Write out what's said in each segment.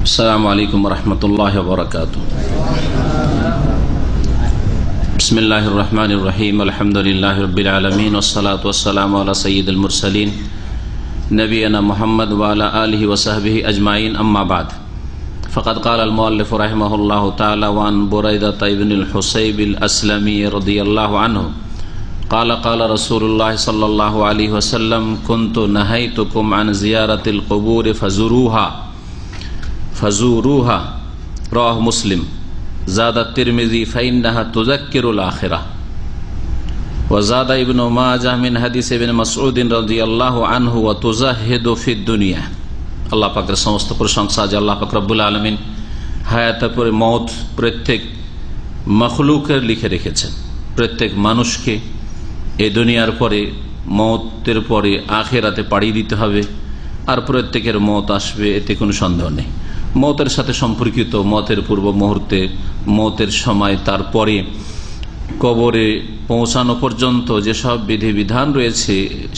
আসসালামু আলাইকুম রহমতুল্লাহ বরকাতুহ। বিসমিল্লাহির রহমানির রহিম। আলহামদুলিল্লাহি রাব্বিল আলামিন ওয়াসসালাতু ওয়াসসালামু আলা সাইয়্যিদিল মুরসালিন নবিয়িনা মুহাম্মদ ওয়া আলা আলিহি ওয়া সাহবিহি আজমাইন, আম্মা বাদ। ফাকাদ ক্বালা আল মুআল্লিফ রাহিমাহুল্লাহু তাআলা ওয়া আন বুরাইদা ইবনুল হুসাইব আল আসলামি রাদিয়াল্লাহু আনহু قال قال رسول الله صلى الله عليه وسلم كنت نهيتكم عن زيارة القبور فزوروها رواه مسلم زاد الترمذي فإنها تذكر الآخرة وزاد ابن ماجه من حديث ابن مسعود رضي الله عنه وتزهد في الدنيا। আল্লাহ পাকের সমস্ত প্রশংসা যে আল্লাহ পাক রব্বুল আলামিন হায়াতের পরে মওত প্রত্যেক মাখলুকের লিখে রেখেছেন। প্রত্যেক মানুষকে এই দুনিয়ার পরে মওতের পরে আখিরাতে পাড়ি দিতে হবে, আর প্রত্যেকের মওত আসবে, এতে কোনো সন্দেহ নেই। মওতের সাথে সম্পর্কিত মওতের পূর্ব মুহূর্তে, মওতের সময়, তারপরে কবরে পৌঁছানো পর্যন্ত যেসব বিধিবিধান রয়েছে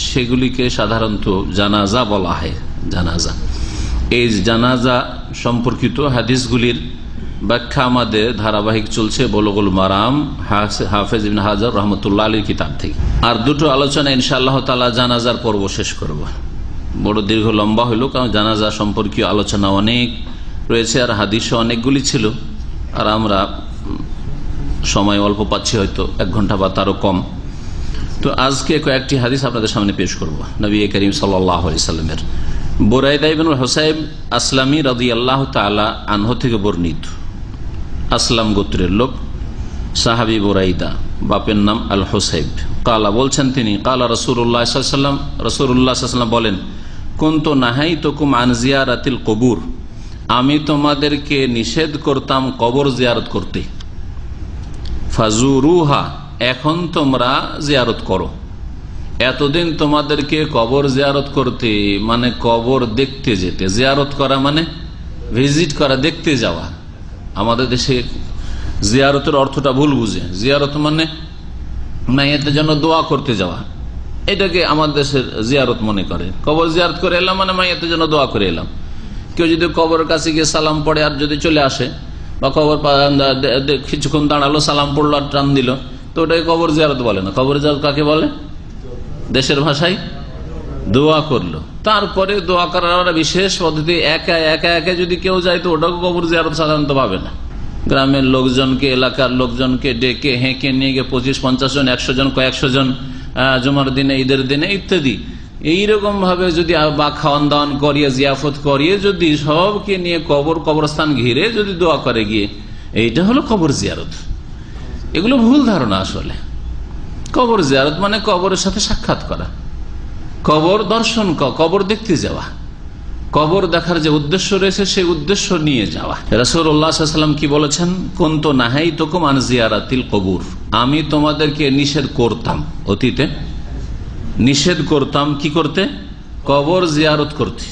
সেগুলিকে সাধারণত জানাজা বলা হয়। জানাজা, এই জানাজা সম্পর্কিত হাদিসগুলির ব্যাখ্যা আমাদের ধারাবাহিক চলছে বুলুগুল মারাম হাফেজ ইবনে হাজার রহমতুল্লাহ আলীর কিতাব থেকে। আর দুটো আলোচনা ইনশাআল্লাহ তাআলা জানাজার পর্ব শেষ করব। বড় দীর্ঘ লম্বা হইল, কারণ জানাজা সম্পর্কীয় আলোচনা অনেক রয়েছে আর হাদিসও অনেকগুলি ছিল, আর আমরা সময় অল্প পাচ্ছি, হয়তো 1 ঘন্টা বা তারও কম। তো আজকে কয়েকটি হাদিস আপনাদের সামনে পেশ করব নবী করিম সাল্লাল্লাহু আলাইহি সাল্লামের। বুরাইদা ইবনুল হুসাইব আসলামি রাদিয়াল্লাহু তাআলা আনহু থেকে বর্ণিত। আসলাম গোত্রের লোক, সাহাবী বুরাইদা, বাপের নাম আল হুসাইব। কালা বলছেন তিনি, কালা রাসূলুল্লাহ সাল্লাল্লাহু আলাইহি ওয়াসাল্লাম, রাসূলুল্লাহ সাল্লাল্লাহু আলাইহি ওয়াসাল্লাম বলেন, কুনতু নাহাইতুকুম আন জিয়ারাতিল কুবুর, আমি তোমাদেরকে নিষেধ করতাম কবর জিয়ারত করতে। ফাজুরুহা, এখন তোমরা জিয়ারত করো। এতদিন তোমাদেরকে কবর জিয়ারত করতে মানে কবর দেখতে যেতে, জিয়ারত করা মানে ভিজিট করা, দেখতে যাওয়া। আমাদের দেশে জিয়ারতের অর্থটা ভুল বুঝে, জিয়ারত মানে মাইয়াতের জন্য দোয়া করতে যাওয়া, এটাকে আমাদের দেশের জিয়ারত মনে করে। কবর জিয়ারত করে এলাম মানে মাইয়াতের জন্য দোয়া করে এলাম। কেউ যদি কবরের কাছে গিয়ে সালাম পড়ে আর যদি চলে আসে, বা কবর কিছুক্ষণ দাঁড়ালো, সালাম পড়লো আর টান দিল, তো ওটাকে কবর জিয়ারত বলে না। কবর জিয়ারত কাকে বলে? দেশের ভাষায় দোয়া করলো। তারপরে দোয়া করার বিশেষ পদ্ধতি, একা একা যদি কেউ যায় তো ওটাকে কবর জিয়ারত সাধারণত ভাবে না। গ্রামের লোকজনকে, এলাকার লোকজনকে ডেকে হেঁকে নিয়ে গিয়ে 25-50 জন, 100 জন, কয়েকশো জন, জুমার দিনে, ঈদের দিনে ইত্যাদি, এইরকম ভাবে যদি বা খাওয়ান দাওয়ান করিয়ে, জিয়াফত করিয়ে যদি সবকে নিয়ে কবরস্থান ঘিরে যদি দোয়া করে গিয়ে, এইটা হলো কবর জিয়ারত। এগুলো ভুল ধারণা। আসলে কবর জিয়ারত মানে কবরের সাথে সাক্ষাৎ করা, কবর দর্শন, কবর দেখতে যাওয়া, কবর দেখার যে উদ্দেশ্য রয়েছে সেই উদ্দেশ্য নিয়ে যাওয়া। রাসূলুল্লাহ সাল্লাল্লাহু আলাইহি ওয়াসাল্লাম কি বলেছেন? কুনতু নাহাইতুকুম আন জিয়ারাতিল কুবুর, আমি তোমাদেরকে নিষেধ করতাম, অতীতে নিষেধ করতাম কি করতে? কবর জিয়ারত করতে।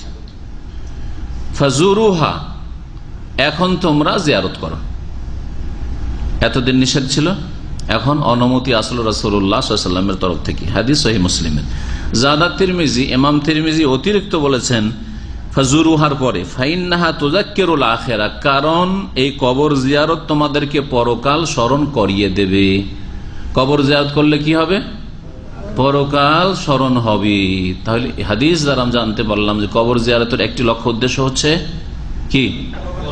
ফাজুরুহা, এখন তোমরা জিয়ারত করো। এতদিন নিষেধ ছিল, এখন অনুমতি আসলো রাসূলুল্লাহ সাল্লাল্লাহু আলাইহি ওয়াসাল্লামের তরফ থেকে। হাদিস সহিহ মুসলিমের। জাদা তিরমিজি, ইমাম তিরমিজি অতিরিক্ত বলেছেন ফাজুরুহার পরে, ফাইন্নাহা তুযাক্কিরুল আখিরা, কারণ এই কবর জিয়ারত তোমাদেরকে পরকাল স্মরণ করিয়ে দেবে। কবর জিয়ারত করলে কি হবে? পরকাল স্মরণ হবে। তাহলে হাদিস দ্বারা আমরা জানতে পারলাম যে কবর জিয়ারতের একটি লক্ষ্য উদ্দেশ্য হচ্ছে কি?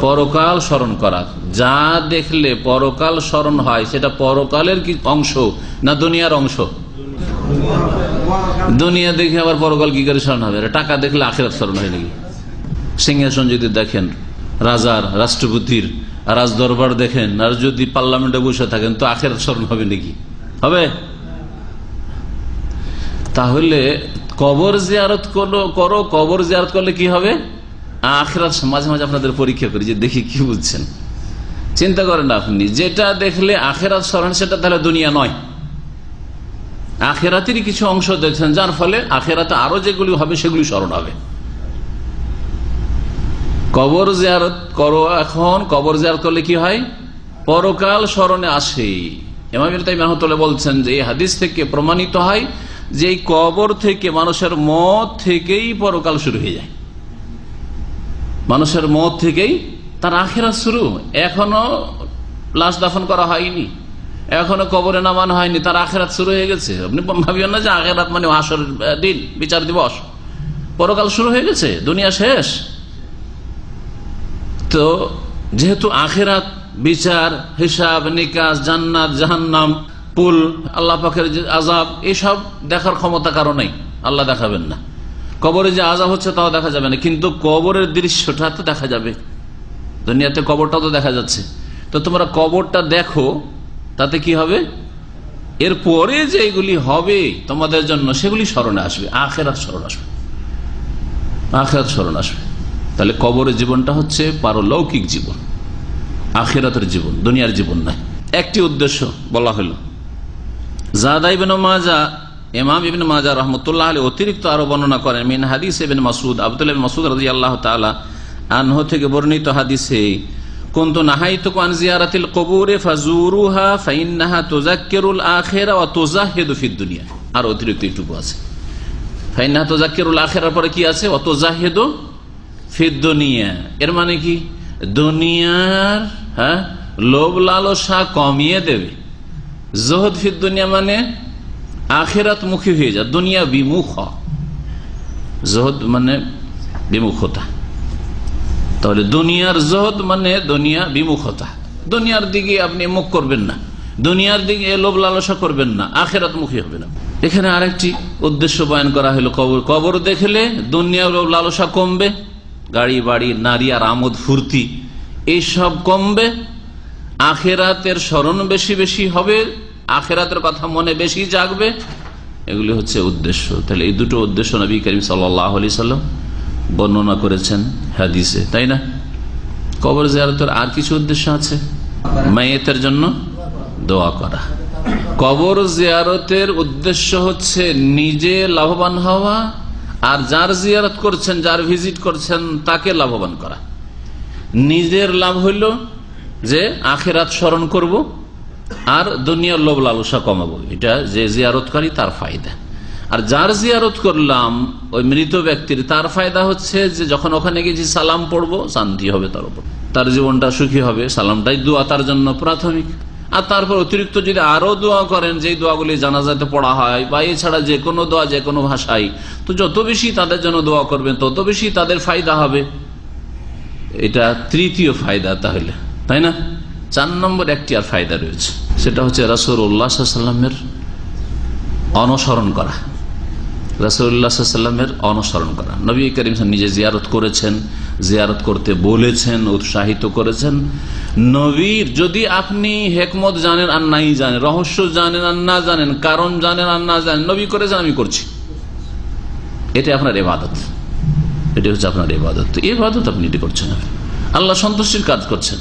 পরকাল স্মরণ করা। যা দেখলে পরকাল স্মরণ হয় সেটা পরকালের কি অংশ না দুনিয়ার অংশ? দুনিয়া দেখে আবার পরকাল কি করে স্মরণ হবে? টাকা দেখলে আখিরাত স্মরণ হয় নাকি? সিংহাসন যদি দেখেন, রাজার, রাষ্ট্রপতির রাজ দরবার দেখেন, আর যদি পার্লামেন্টে বসে থাকেন, তো আখিরাত স্মরণ হবে নাকি? হবে? তাহলে কবর জিয়ারত করো, কবর জিয়ারত করলে কি হবে? আখিরাত। মাঝে মাঝে আপনাদের পরীক্ষা করি যে দেখি কি বুঝছেন। চিন্তা করেন আপনি, যেটা দেখলে আখিরাত স্মরণ সেটা তাহলে দুনিয়া নয়, আখিরাতেরই কিছু অংশ দেখছেন, যার ফলে আখিরাতে আরো যেগুলি হবে সেগুলি স্মরণ হবে। কবর জিয়ারত করো, এখন কবর জিয়ারত করলে কি হয়? পরকাল স্মরণে আসে। ইমাম ইবনে তাইমিয়া রাহিমাহুল্লাহ বলছেন যে এই হাদিস থেকে প্রমাণিত হয় যে এই কবর থেকে, মানুষের মত থেকেই পরকাল শুরু হয়ে যায়। মানুষের মত থেকেই তার আখিরাত শুরু, এখনো লাশ দাফন করা হয়নি, এখনো কবরে নামানো হয়নি, তার আখিরাত শুরু হয়ে গেছে। আপনি ভাবিবেন না যে আখিরাত মানে হাসর দিন, বিচার দিবস, পরকাল শুরু হয়ে গেছে, দুনিয়া শেষ। তো যেহেতু আখিরাত, বিচার, হিসাব নিকাশ, জান্নাত জাহান্নাম, পুল, আল্লাহ পাকের যে আযাব, এসব দেখার ক্ষমতা কারো নেই, আল্লাহ দেখাবেন না। কবরে যে আযাব হচ্ছে তাও দেখা যাবে না, কিন্তু কবরের দৃশ্যটা তো দেখা যাবে। দুনিয়াতে কবরটাও তো দেখা যাচ্ছে। তো তোমরা কবরটা দেখো, তাতে কি হবে? এরপরে যে এগুলি হবে তোমাদের জন্য, সেগুলি স্মরণে আসবে, আখিরাত স্মরণ আসবে, আখিরাত স্মরণ আসবে। তাহলে কবরের জীবনটা হচ্ছে পারলৌকিক জীবন, আখিরাতের জীবন, দুনিয়ার জীবন নয়। একটি উদ্দেশ্য বলা হলো। জাদা ইবনে মাজাহ, ইমাম ইবনে মাজাহ রাহমাতুল্লাহ আলাইহি অতিরিক্ত আরো বর্ণনা করেন, মিন হাদিস ইবনে মাসউদ, আব্দুল্লাহ ইবনে মাসউদ রাদিয়াল্লাহু তাআলা আনহু থেকে বর্ণিত হাদিসে, কুনতু নাহাইতুকুম আন জিয়ারাতিল কুবুর ফাজুরুহা ফাইন্নাহা তুযাক্কিরুল আখিরা ওয়া তুযাহিদু ফিদ দুনিয়া। আর অতিরিক্ত একটু আছে, ফাইন্নাহা তুযাক্কিরুল আখিরার পরে কি আছে? ওয়া তুযাহিদু ফিদ দুনিয়া। এর মানে কি? দুনিয়ার লোভ লালসা কমিয়ে দেবে। জোহদ ফিদ দুনিয়া মানে আখিরাত মুখী হয়ে যায়, দুনিয়া বিমুখ। জোহদ মানে বিমুখতা। তাহলে দুনিয়ার জোহদ মানে দুনিয়া বিমুখতা, দুনিয়ার দিকে আপনি মুখ করবেন না, দুনিয়ার দিকে লোভ লালসা করবেন না, আখিরাত মুখী হবে না। এখানে আরেকটি উদ্দেশ্য বয়ান করা হলো, কবর। কবর দেখলে দুনিয়ার লোভ লালসা কমবে, গাড়ি বাড়ি নারী আর আমোদ ফুর্তি এইসব কমবে, আখিরাতের স্মরণ বেশি বেশি হবে, আখিরাতের কথা মনে বেশি জাগবে। এগুলি হচ্ছে উদ্দেশ্য। তাহলে এই দুটো উদ্দেশ্য নবী করিম সাল্লাল্লাহু আলাইহি সাল্লাম বর্ণনা করেছেন হাদিসে, তাই না? কবর জিয়ারতের আর কিছু উদ্দেশ্য আছে? মাইয়েতের জন্য দোয়া করা। কবর জিয়ারতের উদ্দেশ্য হচ্ছে নিজে লাভবান হওয়া, আর যার জিয়ারত করছেন, যার ভিজিট করছেন, তাকে লাভবান করা। নিজের লাভ হইল যে আখিরাত স্মরণ করব, আর দুনিয়ার লোভ লালসা কমাবো, এটা যে জিয়ারতকারী তার ফায়দা। আর যার জিয়ারত করলাম ওই মৃত ব্যক্তির, তার ফায়দা হচ্ছে যে যখন ওখানে গেছি সালাম পড়বো, শান্তি হবে তার উপর, তার জীবনটা সুখী হবে। সালামটাই দোয়া তার জন্য প্রাথমিক। আর তারপর অতিরিক্ত যদি আরো দোয়া করেন, যেই দোয়াগুলি জানাজাতে পড়া হয় বা এছাড়া যে কোনো দোয়া যে কোনো ভাষায়, তো যত বেশি তাদের জন্য দোয়া করবেন তত বেশি তাদের ফায়দা হবে। এটা তৃতীয় ফায়দা তাহলে, তাই না? 4 নম্বর একটি আর ফায়দা রয়েছে, সেটা হচ্ছে রাসূলুল্লাহ সাল্লাল্লাহু আলাইহি ওয়াসাল্লামের অনুসরণ করা। রাসূলুল্লাহ সাল্লাল্লাহু আলাইহি ওয়াসাল্লামের অনুসরণ করা। নবী করিম নিজে জিয়ারত করেছেন, জিয়ারত করতে বলেছেন, উৎসাহিত করেছেন। নবীর যদি আপনি হেকমত জানেন আর নাই জানেন, রহস্য জানেন আর না জানেন, কারণ জানেন আর না জানেন, নবী করেছেন আমি করছি, এটা আপনার ইবাদত, এটা হচ্ছে আপনার ইবাদত। তো ইবাদত আপনি এটি করছেন, আল্লাহ সন্তুষ্টির কাজ করছেন।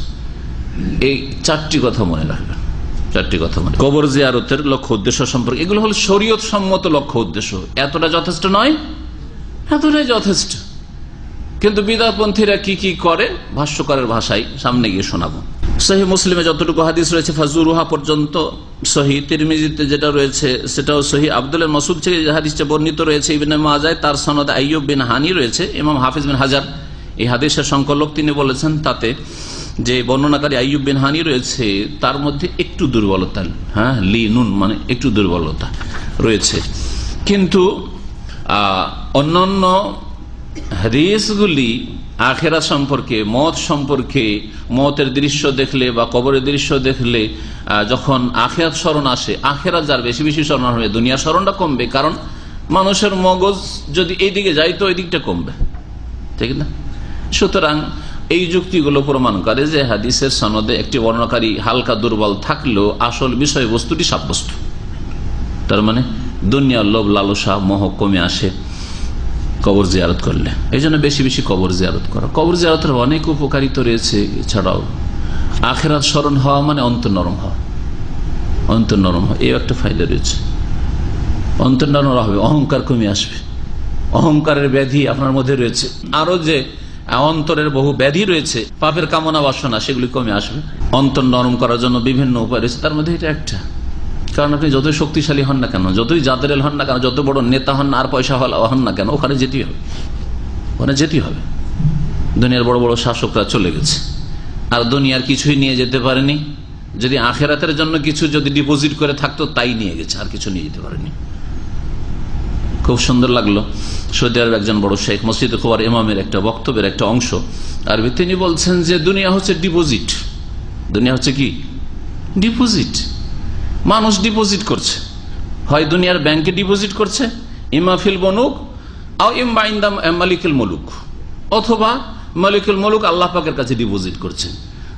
এই 4টি কথা মনে রাখবেন, 4টি কথা মনে। কবর জিয়ারতের লক্ষ্য উদ্দেশ্য সম্পর্কে, এগুলো হল শরীয়ত সম্মত লক্ষ্য উদ্দেশ্য। এতটা যথেষ্ট নয়? এতটাই যথেষ্ট। কিন্তু বিদআতপন্থীরা কি কি করে, ভাষ্যকারের ভাষায় সামনে গিয়ে শোনাবো। সহিহ মুসলিমে যতটুকু হাদিস রয়েছে ফাজুরুহা পর্যন্ত সহিহ, তিরমিজিতে যেটা রয়েছে সেটাও সহিহ, আব্দুল্লাহ মাসউদ থেকে যে হাদিসটা বর্ণিত রয়েছে ইবনে মাজাহ, তার সনদে আইয়ুব বিন হানি রয়েছে। ইমাম হাফিজ বিন হাজার এই হাদিসের সংকলক, তিনি বলেছেন তাতে যে বর্ণনাকারী আইয়ুব বিন হানি রয়েছে, তার মধ্যে একটু দুর্বলতা, লিনুন মানে একটু দুর্বলতা রয়েছে। কিন্তু অন্যান্য হাদিসগুলি আখিরাত সম্পর্কে, মওত সম্পর্কে, মওতের দৃশ্য দেখলে বা কবরের দৃশ্য দেখলে যখন আখিরাত স্মরণ আসে, আখিরাত যার বেশি বেশি স্মরণ হবে, দুনিয়ার স্মরণটা কমবে। কারণ মানুষের মগজ যদি এইদিকে যায় তো ওই দিকটা কমবে, ঠিক না? সুতরাং এই যুক্তিগুলো প্রমাণ করে যে হাদিসের সনদে একটি বর্ণনাকারী হালকা দুর্বল থাকলেও আসল বিষয়বস্তুটি সাব্যস্ত। তার মানে দুনিয়ার লোভ লালসা মোহ কমে আসে কবর জিয়ারত করলে। এই জন্য বেশি বেশি কবর জিয়ারত করা। কবর জিয়ারতের অনেক উপকারিতা রয়েছে। এছাড়াও আখিরাত স্মরণ হওয়া মানে অন্তর নরম হওয়া, অন্তর নরম হওয়া, এই একটা ফায়দা রয়েছে। অন্তর নরম হবে, অহংকার কমে আসবে। অহংকারের ব্যাধি আপনার মধ্যে রয়েছে, আরো যে অন্তরের বহু ব্যাধি রয়েছে, পাপের কামনা বাসনা, সেগুলি কমে আসবে। অন্তর নরম করার জন্য বিভিন্ন উপায় রয়েছে, তার মধ্যে এটা একটা। কারণ আপনি যতই শক্তিশালী হন না কেন, যতই জাদরেল হন না কেন, যত বড় নেতা হন না আর পয়সা হন না কেন, ওখানে যেতেই হবে, ওখানে যেতেই হবে। দুনিয়ার বড় বড় শাসকরা চলে গেছে, আর দুনিয়ার কিছুই নিয়ে যেতে পারেনি। যদি আখেরাতের জন্য কিছু যদি ডিপোজিট করে থাকতো তাই নিয়ে গেছে, আর কিছু নিয়ে যেতে পারেনি। খুব সুন্দর লাগলো সৌদি আরবের একজন বড় শেখ, মসজিদে খুবার ইমামের একটা বক্তব্যের একটা অংশ আরবি, তিনি বলছেন যে দুনিয়া হচ্ছে ডিপোজিট। দুনিয়া হচ্ছে কি? ডিপোজিট। মানুষ ডিপোজিট করছে, হয় দুনিয়ার ব্যাংকে ডিপোজিট করছে, ইমাফিল বনুক আও ইম্বা ইনদা মালিকুল মুলুক, অথবা মালিকুল মুলুক আল্লাহ পাকের কাছে ডিপোজিট করছেন।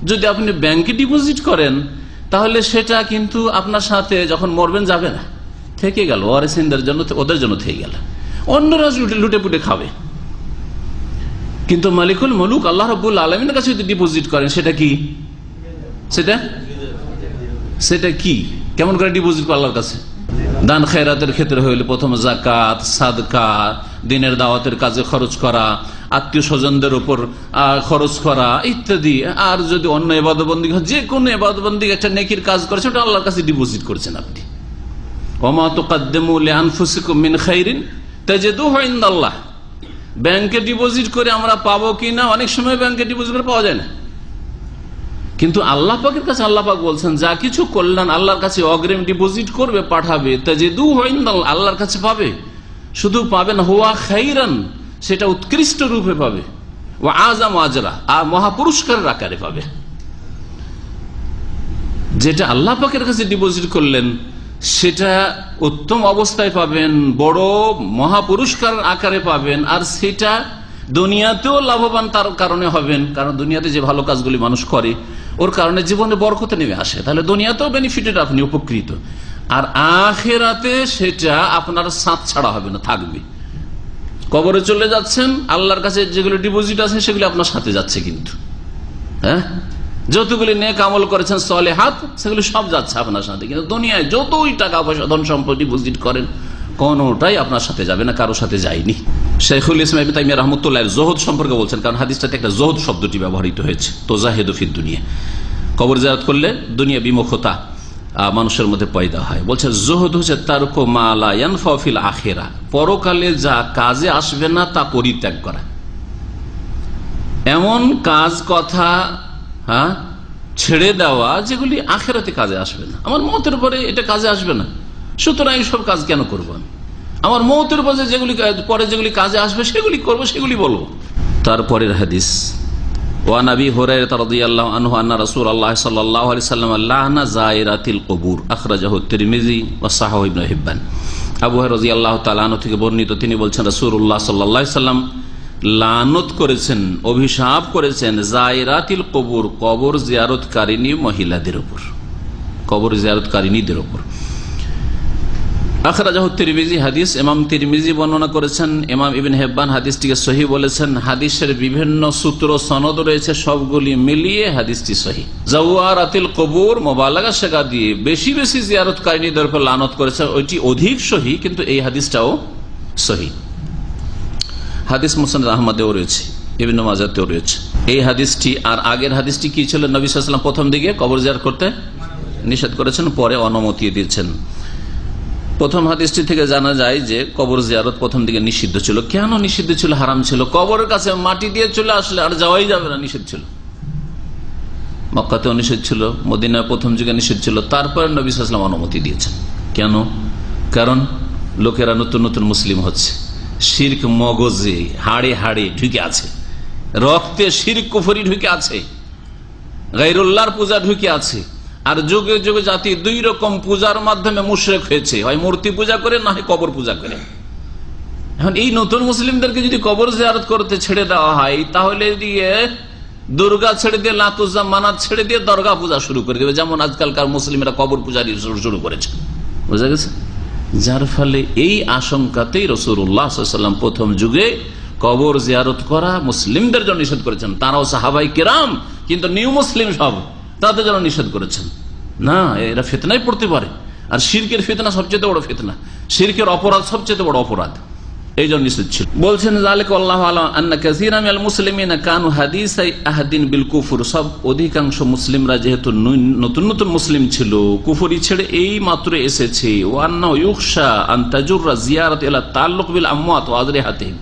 যদি আপনি ব্যাংকে ডিপোজিট করেন তাহলে সেটা কিন্তু আপনার সাথে যখন মরবেন যাবে না, থেকে গেল, ওয়ারিসিনদের জন্য, ওদের জন্য থেকে গেল, অন্যরা লুটে পুটে খাবে। কিন্তু মালিকুল মুলুক আল্লাহ রাব্বুল আলামিনের কাছে যদি ডিপোজিট করেন সেটা কি? সেটা কি? কেমন করে ডিপোজিট করো আল্লাহর কাছে? দান খেরাতের ক্ষেত্রে হইলে প্রথম যাকাত, সাদকা, দিনের দাওয়াতের কাজে খরচ করা, আত্মীয় স্বজনদের উপর খরচ করা ইত্যাদি। আর যদি অন্য ইবাদতবন্দি, যে কোনো ইবাদতবন্দি একটা নেকির কাজ করে সেটা আল্লাহর কাছে ডিপোজিট করছেন আপনি। ওমা তুকাদ্দিমু লিআনফুসিকুম মিন খাইরিন তাজিদুহু ইনদাল্লাহ। ব্যাংকে ডিপোজিট করে আমরা পাবো কিনা? অনেক সময় ব্যাংকে ডিপোজিট করে পাওয়া যায় না, কিন্তু আল্লাহ পাকের কাছে আল্লাহ পাক বলছেন যা কিছু কল্যাণ আল্লাহর কাছে অগ্রিম ডিপোজিট করবে, পাঠাবে, তাজিদুহু ইনদাল্লাহ, আল্লাহর কাছে পাবে। শুধু পাবেন হুয়া খাইরান, সেটা উৎকৃষ্ট রূপে পাবে, ওয়া আযাম আজরা, আর মহাপুরস্কারের আকারে পাবে। যেটা আল্লাহ পাকের কাছে ডিপোজিট করলেন সেটা উত্তম অবস্থায় পাবেন, বড় মহাপুরস্কার আকারে পাবেন, আর সেটা দুনিয়াতেও লাভবান তার কারণে হবেন। কারণ দুনিয়াতে যে ভালো কাজগুলি মানুষ করে ওর কারণে জীবনে বরকতে নেমে আসে, তাহলে দুনিয়াতেও বেনিফিটেড, আপনি উপকৃত। আর আখিরাতে সেটা আপনার সাথ ছাড়া হবে না, থাকবে। কবরে চলে যাচ্ছেন, আল্লাহর কাছে যেগুলো ডিপোজিট আছে সেগুলি আপনার সাথে যাচ্ছে, কিন্তু হ্যাঁ যতগুলি নেক আমল করেছেন সলেহাত সেগুলি সব যাচ্ছে আপনার সাথে। কিন্তু দুনিয়ায় যতই টাকা পয়সা ধন সম্পদ ডিপোজিট করেন কোনটাই আপনার সাথে যাবে না, কারোর সাথে যায়নি। শাইখুল ইসলাম ইবনে তাইমিয়া রাহমাতুল্লাহ জোহদ সম্পর্কে বলছেন, কারণ হাদিসটাতে একটা জোহদ শব্দটি ব্যবহৃত হয়েছে, তোজাহিদু ফিদ দুনিয়া। কবর জিয়ারত করলে দুনিয়া বিমুখতা মানুষের মধ্যে পয়দা হয়। বলছে জোহদ হচ্ছে তারকু মা লা ইয়ানফা ফিল আখিরা, পরকালে যা কাজে আসবে না তা পরিত্যাগ করা। এমন কাজ কথা ছেড়ে দেওয়া যেগুলি আখিরাতে কাজে আসবে না, আমার মতের পরে এটা কাজে আসবে না, সুতরাং এইসব কাজ কেন করবো আমি? আমার মতের পরে যেগুলি কাজে আসবে সেগুলি করবো, সেগুলি বলবো। তারপরের হাদিস, ওয়ান আবি হুরায়রা রাদিয়াল্লাহু আনহু আন্না রাসূলুল্লাহ সাল্লাল্লাহু আলাইহি ওয়াসাল্লাম লা'না যায়রাতিল কুবুর, আখরাজাহু তিরমিজি ওয়া সাহাহু ইবনে হিব্বান। আবু হুরায়রা রাদিয়াল্লাহু তাআলা আনহু থেকে বর্ণিত, তিনি বলছেন রাসূলুল্লাহ সাল্লাল্লাহু আলাইহি ওয়াসাল্লাম লানত করেছেন, অভিশাপ করেছেন যায়রাতিল কুবুর, কবর জিয়ারতকারিনী মহিলাদের উপর, কবর জিয়ারতকারিনীদের উপর। আখরাজাহু তিরমিজি, হাদিস ইমাম তিরমিজি বর্ণনা করেছেন, ইমাম ইবনে হিব্বান হাদিসটিকে সহিহ বলেছেন। হাদিসের বিভিন্ন সূত্র সনদ রয়েছে, সবগুলি মিলিয়ে হাদিসটি সহিহ। যাওয়ারাতিল কবুর মুবালাগা শেখা দিয়ে বেশি বেশি জিয়ারতকারিনীদের উপর লানত করেছে, ওইটি অধিক সহিহ, কিন্তু এই হাদিসটাও সহিহ। হাদিস মুসনাদ আহমদেও রয়েছে, ইবনে মাজাতেও রয়েছে এই হাদিসটি। আর আগের হাদিসটি কি ছিল? নবী সাল্লাল্লাহু আলাইহি ওয়াসাল্লাম প্রথম দিকে কবর জিয়ারত করতে নিষেধ করেছেন, পরে অনুমতি দিয়েছেন। প্রথম হাদিসটি থেকে জানা যায় যে কবর জিয়ারত প্রথম দিকে নিষিদ্ধ ছিল। কেন নিষিদ্ধ ছিল? হারাম ছিল। কবরের কাছে মাটি দিয়ে চলে আসলে আর যাওয়াই যাবে না, নিষেধ ছিল। মক্কাতেও নিষেধ ছিল, মদিনায় প্রথম যুগে নিষেধ ছিল, তারপরে নবী সাল্লাল্লাহু আলাইহি ওয়াসাল্লাম অনুমতি দিয়েছেন। কেন? কারণ লোকেরা নতুন নতুন মুসলিম হচ্ছে, শিরক মগজে হাড়ে হাড়ে ঢুকে আছে, রক্তে শিরক কুফরি ঢুকে আছে, গায়রুল্লাহর পূজা ঢুকে আছে। আর যুগে যুগে জাতি দুই রকম পূজার মাধ্যমে মুশরিক হয়েছে, হয় মূর্তি পূজা করে, না হয় কবর পূজা করে। এখন এই নতুন মুসলিমদেরকে যদি কবর জিয়ারত করতে ছেড়ে দেওয়া হয়, তাহলে দিয়ে দুর্গা ছেড়ে দিয়ে, লাতুজ্জা মানাত ছেড়ে দিয়ে দরগা পূজা শুরু করে দেবে, যেমন আজকালকার মুসলিমরা কবর পূজা শুরু করেছে। বুঝা গেছে? যার ফলে এই আশঙ্কাতেই রাসূলুল্লাহ সাল্লাল্লাহু আলাইহি ওয়াসাল্লাম প্রথম যুগে কবর জিয়ারত করা মুসলিমদের জন্য নিষেধ করেছেন। তারাও সাহাবায়ে কেরাম, কিন্তু নিউ মুসলিম সব, তাদের জন্য নিষেধ করেছেন। না, এরা ফিতনায় পড়তে পারে, আর শিরকের ফিতনা সবচেয়ে বড় ফিতনা, শিরকের অপরাধ সবচেয়ে বড় অপরাধ, এই জন্য নিষেধ ছিল। বলছেন যালিকা আল্লাহু আ'লাম আন্না কাসীরাম মিনাল মুসলিমিনা কানু হাদিসাই আহদিন বিল কুফর, সব অধিকাংশ মুসলিমরা যেহেতু নতুন নতুন মুসলিম ছিল, কুফরি ছেড়ে এই মাত্র এসেছে। ওয়ান্না ইউখশা আন তাজুররা জিয়ারাত ইলা তাআল্লুক বিল আমওয়াত ওয়া আযরিহাতিহিম,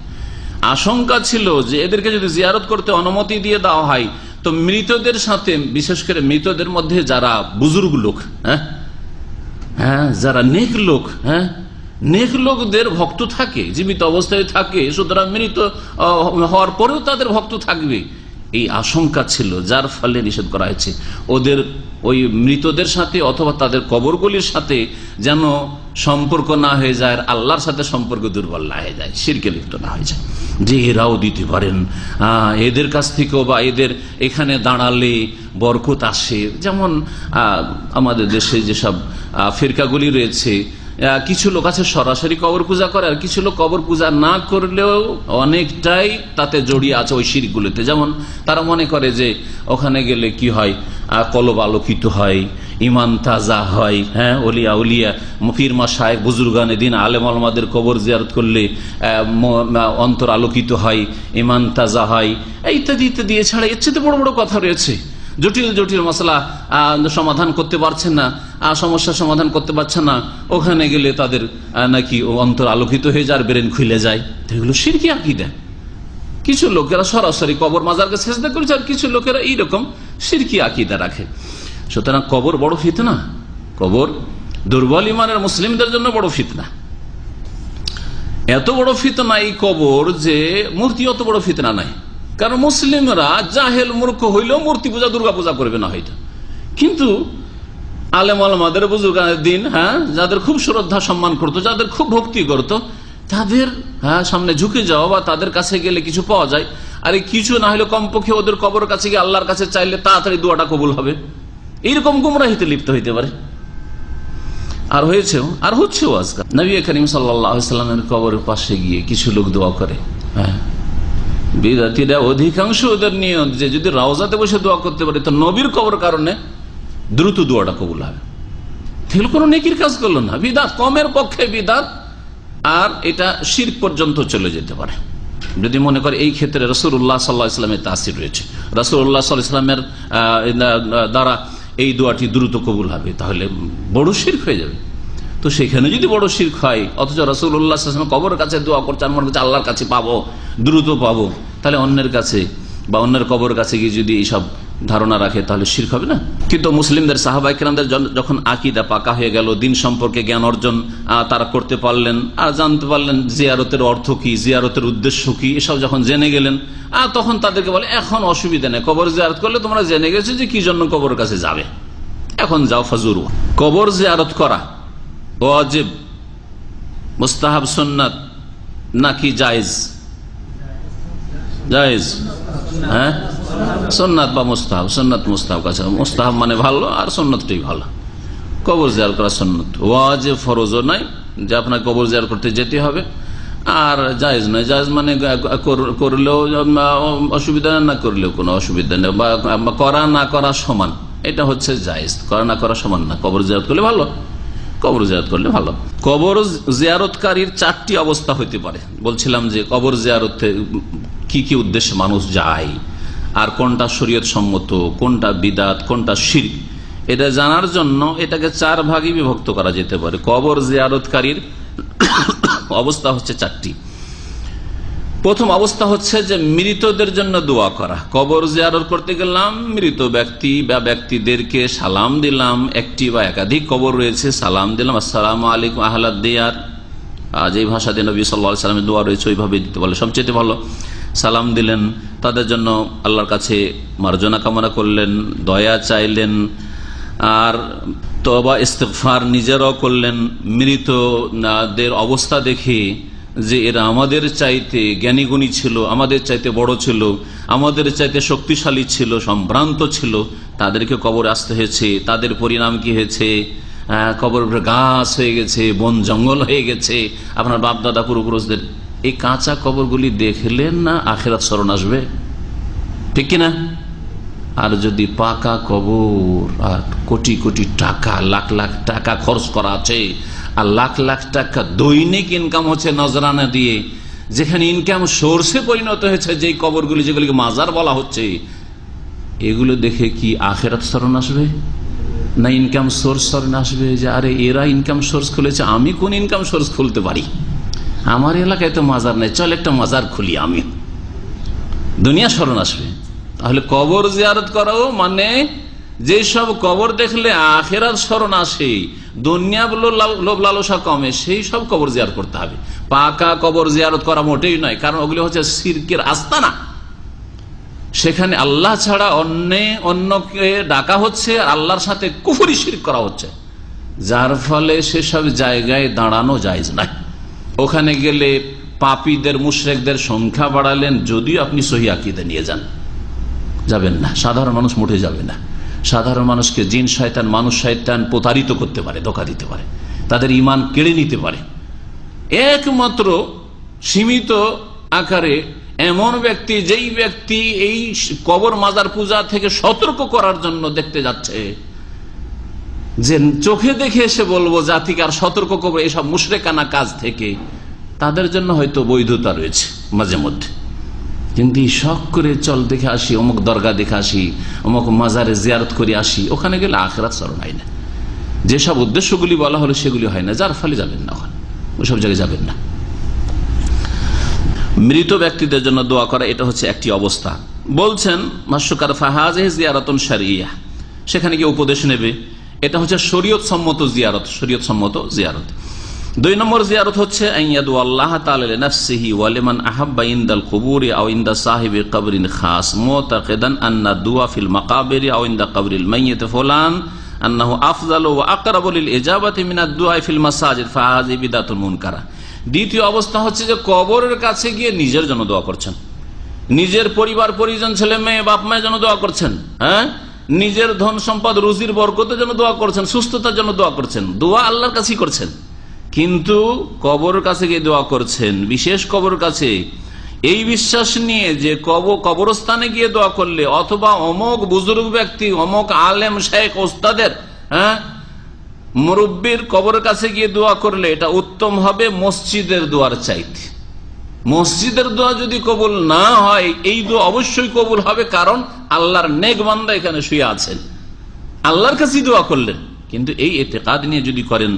আশঙ্কা ছিল যে এদেরকে যদি জিয়ারত করতে অনুমতি দিয়ে দেওয়া হয় তো মৃতদের সাথে, বিশেষ করে মৃতদের মধ্যে যারা বুজুর্গ লোক, হ্যাঁ যারা নেক লোক, নেক লোকদের ভক্ত থাকে, জীবিত অবস্থায় থাকে, সুতরাং মৃত হওয়ার পরেও তাদের ভক্ত থাকবে, এই আশঙ্কা ছিল, যার ফলে নিষেধ করা হয়েছে ওদের ওই মৃতদের সাথে অথবা তাদের কবরগুলির সাথে যেন সম্পর্ক না হয়ে যায়, আর আল্লাহর সাথে সম্পর্ক দুর্বল না হয়ে যায়, শিরকে লিপ্ত না হয়ে যায়, যে এরাও দিতে পারেন, এদের কাছ থেকেও বা এদের এখানে দাঁড়ালে বরকত আসে। যেমন আমাদের দেশে যেসব ফিরকাগুলি রয়েছে, কিছু লোক আছে সরাসরি কবর পূজা করে, আর কিছু লোক কবর পূজা না করলেও অনেকটাই তাতে জড়িয়ে আছে ওই শিরগুলোতে। যেমন তারা মনে করে যে ওখানে গেলে কি হয়, কলব আলোকিত হয়, ইমান তাজা হয়, ওলিয়া উলিয়া পীর মাশায়েখ বুজুর্গানে দিন আলেম আলমাদের কবর জিয়ারত করলে অন্তর আলোকিত হয়, ইমান তাজা হয়, ইত্যাদি ইত্যাদি। এছাড়া এর চেয়ে বড় বড় কথা রয়েছে। জটিল জটিল মশলা সমাধান করতে পারছেন না, সমস্যার সমাধান করতে পারছে না, ওখানে গেলে তাদের নাকি অন্তর আলোকিত হয়ে যায়, ব্রেন খুলে যায়। এগুলো শিরকি আকীদা। কিছু লোকেরা সরাসরি কবর মাজারকে সেজদা করেছে, আর কিছু লোকেরা এইরকম শিরকি আকীদা রাখে। সুতরাং কবর বড় ফিতনা, কবর দুর্বল ইমানের মুসলিমদের জন্য বড় ফিতনা। এত বড় ফিতনা এই কবর যে মূর্তি অত বড় ফিতনা নাই। কারণ মুসলিমরা জাহেল মূর্খ হইলেও মূর্তি পূজা দুর্গা পূজা করবে না হয়তো, কিন্তু আলেম আলমাদের বুজুর্গানের দিন, যাদের খুব শ্রদ্ধা সম্মান করতো, যাদের খুব ভক্তি করতো, তাদের সামনে ঝুঁকে যাওয়া বা তাদের কাছে গেলে কিছু পাওয়া যায়, আর কিছু না হলে কমপক্ষে ওদের কবর কাছে গিয়ে আল্লাহর কাছে চাইলে তাড়াতাড়ি দোয়াটা কবুল হবে, এইরকম গুমরাহিতে লিপ্ত হইতে পারে। আর হয়েছেও, আর হচ্ছেও আজকাল। নবী করিম সাল্লাল্লাহু আলাইহি ওয়াসাল্লামের কবরের পাশে গিয়ে কিছু লোক দোয়া করে। বিদাতীরা অধিকাংশ ওদের নিয়ত যে যদি রওজাতে বসে দোয়া করতে পারে তো নবীর কবর কারণে দ্রুত দোয়াটা কবুল হবে। তাহলে কোনো নেকির কাজ করলো না, বিদাত, কমের পক্ষে বিদাত, আর এটা শিরক পর্যন্ত চলে যেতে পারে। যদি মনে করে এই ক্ষেত্রে রাসূলুল্লাহ সাল্লাল্লাহু আলাইহি ওয়াসাল্লামের তাসির রয়েছে, রাসূলুল্লাহ সাল্লাল্লাহু আলাইহি ওয়াসাল্লামের দ্বারা এই দোয়াটি দ্রুত কবুল হবে, তাহলে বড় শিরক হয়ে যাবে। তো সেখানে যদি বড় শিরক হয়, অথচ রাসূলুল্লাহ সাল্লাল্লাহু আলাইহি ওয়াসাল্লাম কবরের কাছে দোয়া করছেন, মনে করছে আল্লাহর কাছে পাবো, দ্রুত পাবো, তাহলে অন্যের কাছে বা অন্যের কবরের কাছে গিয়ে যদি এইসব ধারণা রাখে তাহলে শিরক হবে না? কিন্তু মুসলিমদের সাহাবায়ে কেরামদের যখন আকীদা পাকা হয়ে গেল, দিন সম্পর্কে জ্ঞান অর্জন তারা করতে পারলেন, আর জানতে পারলেন জিয়ারতের অর্থ কি, জিয়ারতের উদ্দেশ্য কি, এসব যখন জেনে গেলেন, তখন তাদেরকে বলে এখন অসুবিধা নেই, কবর জিয়ারত করলে তোমরা জেনে গেছো যে কি জন্য কবরের কাছে যাবে, এখন যাও ফাজুরু। কবর জিয়ারত করা ওয়াজিব, মুস্তাহাব, সুন্নাত নাকি জায়েজ? জায়েজ, সুন্নাত বা মুস্তাহাব? সুন্নাত মুস্তাহাব কাছে, মুস্তাহাব মানে ভালো আর সুন্নাতটাই ভালো। কবর জিয়ারত করা সুন্নাত, ওয়াজিব ফরজও নাই যে আপনার কবর জিয়ারত করতে যেতে হবে, আর জায়েজ নয়। জায়েজ মানে করলেও অসুবিধা না করলেও কোনো অসুবিধা নেই, বা করা না করা সমান, এটা হচ্ছে জায়েজ। করা না করা সমান না, কবর জিয়ারত করলে ভালো, কবর জিয়ারত করলে ভালো। কবর জিয়ারতকারীর 4টি অবস্থা হইতে পারে। বলছিলাম যে কবর জিয়ারতে কি কি উদ্দেশ্যে মানুষ যায়, আর কোনটা শরীয়ত সম্মত, কোনটা বিদাত, কোনটা শিরক, এটা জানার জন্য এটাকে 4 ভাগে বিভক্ত করা যেতে পারে। কবর জিয়ারতকারীর অবস্থা হচ্ছে 4টি। প্রথম অবস্থা হচ্ছে যে মৃতদের জন্য দোয়া করা। কবর জিয়ারত করতে গেলাম, মৃত ব্যক্তি বা ব্যক্তিদেরকে সালাম দিলাম, একটি বা একাধিক কবর রয়েছে, সালাম দিলাম, আসসালামু আলাইকুম আহলাদ দিয়ার, যেই ভাষা দিয়ে নবী সাল্লাল্লাহু আলাইহি ওয়াসাল্লামের দোয়া রয়েছে ওইভাবে দিতে বলে সবচেয়ে ভালো। সালাম দিলেন, তাদের জন্য আল্লাহর কাছে মার্জনা কামনা করলেন, দয়া চাইলেন, আর তওবা ইস্তিগফার নিজেরাও করলেন। মৃতদের অবস্থা দেখে যে এরা আমাদের চাইতে জ্ঞানীগুণী ছিল, আমাদের চাইতে বড় ছিল, আমাদের চাইতে শক্তিশালী ছিল, সম্ভ্রান্ত ছিল, তাদেরকে কবরে আসতে হয়েছে, তাদের পরিণাম কি হয়েছে, কবরের উপরে গাছ হয়ে গেছে, বন জঙ্গল হয়ে গেছে, আপনার বাপদাদা পূর্বপুরুষদের। এই কাঁচা কবরগুলি দেখলেন না আখিরাত স্মরণ আসবে, ঠিক কিনা? আর যদি পাকা কবর, আর কোটি কোটি টাকা, লাখ লাখ টাকা খরচ করা আছে, আর লাখ লাখ টাকা দৈনিক ইনকাম হচ্ছে নজরানা দিয়ে, যেখানে ইনকাম সোর্সে পরিণত হয়েছে যেই কবরগুলি, যেগুলিকে মাজার বলা হচ্ছে, এগুলো দেখে কি আখিরাত স্মরণ আসবে না ইনকাম সোর্স স্মরণ আসবে? যে আরে এরা ইনকাম সোর্স খুলেছে, আমি কোন ইনকাম সোর্স খুলতে পারি, আমার এলাকায় তো মাজার নেই, চল একটা মাজার খুলি আমি, দুনিয়া স্মরণ আসবে। তাহলে কবর জিয়ারত করাও মানে যেসব কবর দেখলে আখিরাত স্মরণ আসে, দুনিয়া লোভ লালসা কমে, সেই সব কবর জিয়ারত করতে হবে। পাকা কবর জিয়ারত করা মোটেই নয়, কারণ ওগুলি হচ্ছে শিরকের আস্তানা। সেখানে আল্লাহ ছাড়া অন্যকে ডাকা হচ্ছে, আর আল্লাহর সাথে কুফরি শিরক করা হচ্ছে, যার ফলে সেসব জায়গায় দাঁড়ানো জায়েজ নাই। ওখানে গেলে পাপীদের মুশরিকদের সংখ্যা বাড়ালেন, যদিও আপনি সহিহ আকীদা নিয়ে যাবেন না, সাধারণ মানুষ মোটে যাবে না। সাধারণ মানুষকে জিন শয়তান মানুষ শয়তান প্রতারিত করতে পারে, ধোঁকা দিতে পারে, তাদের ঈমান কেড়ে নিতে পারে। একমাত্র সীমিত আকারে এমন ব্যক্তি, যেই ব্যক্তি এই কবর মাজার পূজা থেকে সতর্ক করার জন্য দেখতে যাচ্ছে, যে চোখে দেখে এসে বলবো জাতিকে আর সতর্ক করবো এইসব মুশরিকানা কাজ থেকে, তাদের জন্য হয়তো বৈধতা রয়েছে মাঝে মধ্যে। কিন্তু শখ করে চল দেখে আসি, অমুক দরগা দেখে আসি, অমুক মাজারে জিয়ারত করে আসি, ওখানে গেলে আখিরাত স্মরণ হয় না। যেসব উদ্দেশ্যগুলি বলা হলো সেগুলি হয় না, যার ফলে যাবেন না, ওখানে ওইসব জায়গায় যাবেন না। মৃত ব্যক্তিদের জন্য দোয়া করা, এটা হচ্ছে একটি অবস্থা। বলছেন ভাষ্যকার, ফাহাজিহি জিয়ারাতুন শারঈয়া, সেখানে গিয়ে উপদেশ নেবে, এটা হচ্ছে শরীয়ত সম্মত জিয়ারত, শরীয়ত সম্মত জিয়ারত। 2 নম্বর জিয়ারত হচ্ছে আইয়াদু আল্লাহ তাআলা লিনাফসিহি ওয়া লিমান আহাব্বা ইনদাল কুবুরি আও ইনদা সাহিবি কবরিন খাস মুতাকিদান আন্না দুআ ফিল মাকাবিরি আও ইনদা কবরিল মাইয়িত ফুলান আন্নাহু আফযালু ওয়া আকরাবু লিল ইজাবাতি মিনাদ দুআ ফিল মাসাজিদ ফাহাযি বিদআতুন মুনকারা। দ্বিতীয় অবস্থা হচ্ছে যে কবরের কাছে গিয়ে নিজের জন্য দোয়া করছেন, নিজের পরিবার পরিজন ছেলে মেয়ে বাপ মায়ের জন্য দোয়া করছেন, হ্যাঁ, নিজের ধন সম্পদ রুজির বরকতের জন্য দোয়া করছেন, সুস্থতার জন্য দোয়া করছেন, দোয়া আল্লাহর কাছেই করছেন, কিন্তু কবরের কাছে গিয়ে দোয়া করছেন, বিশেষ কবরের কাছে, এই বিশ্বাস নিয়ে যে কবরস্থানে গিয়ে দোয়া করলে অথবা অমুক বুজুর্গ ব্যক্তি, অমুক আলেম শেখ ওস্তাদের, হ্যাঁ, মুরব্বীর কবরের কাছে গিয়ে দোয়া করলে এটা উত্তম হবে মসজিদের দোয়ার চাইতে। মসজিদের দোয়া যদি কবুল না হয়, এই দোয়া অবশ্যই কবুল হবে, কারণ আল্লাহর নেক বান্দা এখানে শুয়ে আছেন, আল্লাহর কাছেই দোয়া করলেন। কিন্তু এই ইতিকাদ নিয়ে যদি করেন